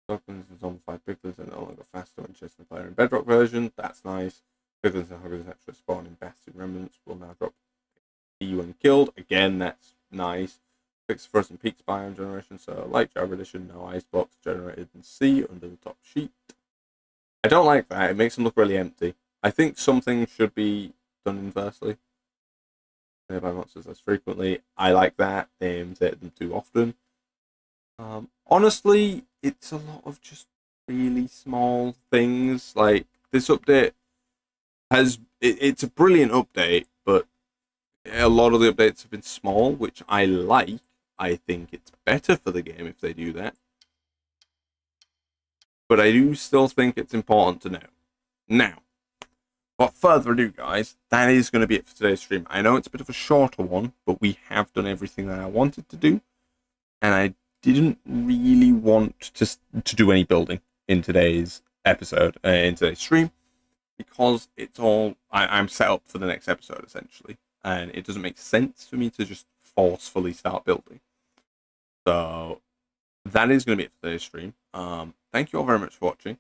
Goblins and zombified piglins are no longer faster when chasing the player in Bedrock version. That's nice. Piglins and huggers actually spawn in Bastion remnants will now drop E when killed. Again, that's nice. Fix frozen peaks biome generation, so like Java Edition, no icebox generated in C under the top sheet. I don't like that. It makes them look really empty. I think something should be done inversely. Nearby monsters less frequently. I like that. They imitate them too often. Honestly, it's a lot of just really small things. Like, this update it's a brilliant update, but a lot of the updates have been small, which I like. I think it's better for the game if they do that. But I do still think it's important to know. Now, without further ado, guys, that is going to be it for today's stream. I know it's a bit of a shorter one, but we have done everything that I wanted to do. And I didn't really want to do any building in today's episode, in today's stream, because it's all, I'm set up for the next episode, essentially. And it doesn't make sense for me to just forcefully start building. So that is going to be it for today's stream. Thank you all very much for watching.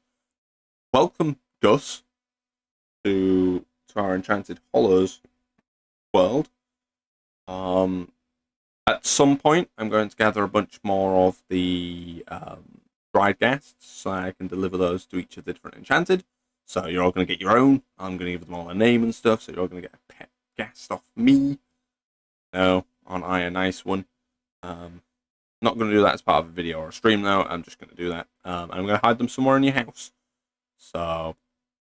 Welcome, Gus, to our Enchanted Hollows world. At some point, I'm going to gather a bunch more of the dried ghasts so I can deliver those to each of the different Enchanted. So you're all going to get your own. I'm going to give them all a name and stuff, so you're all going to get a pet ghast off me. No, aren't I a nice one? Not going to do that as part of a video or a stream, though. I'm just going to do that. I'm going to hide them somewhere in your house. So,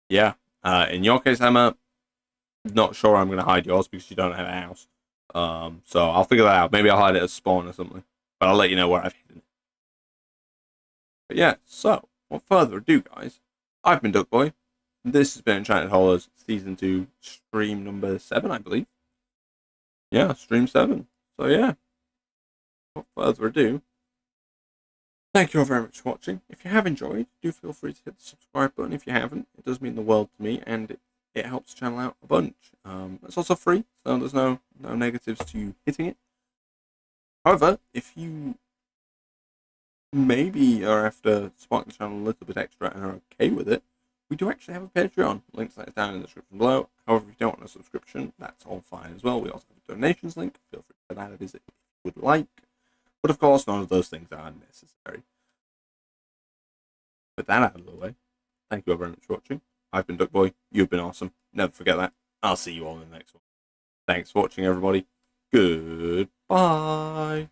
yeah. In your case, Emma, not sure I'm going to hide yours because you don't have a house. So I'll figure that out. Maybe I'll hide it as spawn or something. But I'll let you know where I've hidden it. But yeah, so, without further ado, guys, I've been Duckboy. This has been Enchanted Hollows Season 2, stream number 7, I believe. Yeah, stream 7. So yeah, without further ado, thank you all very much for watching. If you have enjoyed, do feel free to hit the subscribe button if you haven't. It does mean the world to me, and it helps the channel out a bunch. It's also free, so there's no negatives to you hitting it. However, if you maybe are after supporting the channel a little bit extra and are okay with it, we do actually have a Patreon. Links that is down in the description below. However, if you don't want a subscription, that's all fine as well. We also have a donations link. Feel free to that a visit if you would like. But of course, none of those things are necessary. With that out of the way, thank you all very much for watching. I've been Duckboy. You've been awesome. Never forget that. I'll see you all in the next one. Thanks for watching, everybody. Goodbye.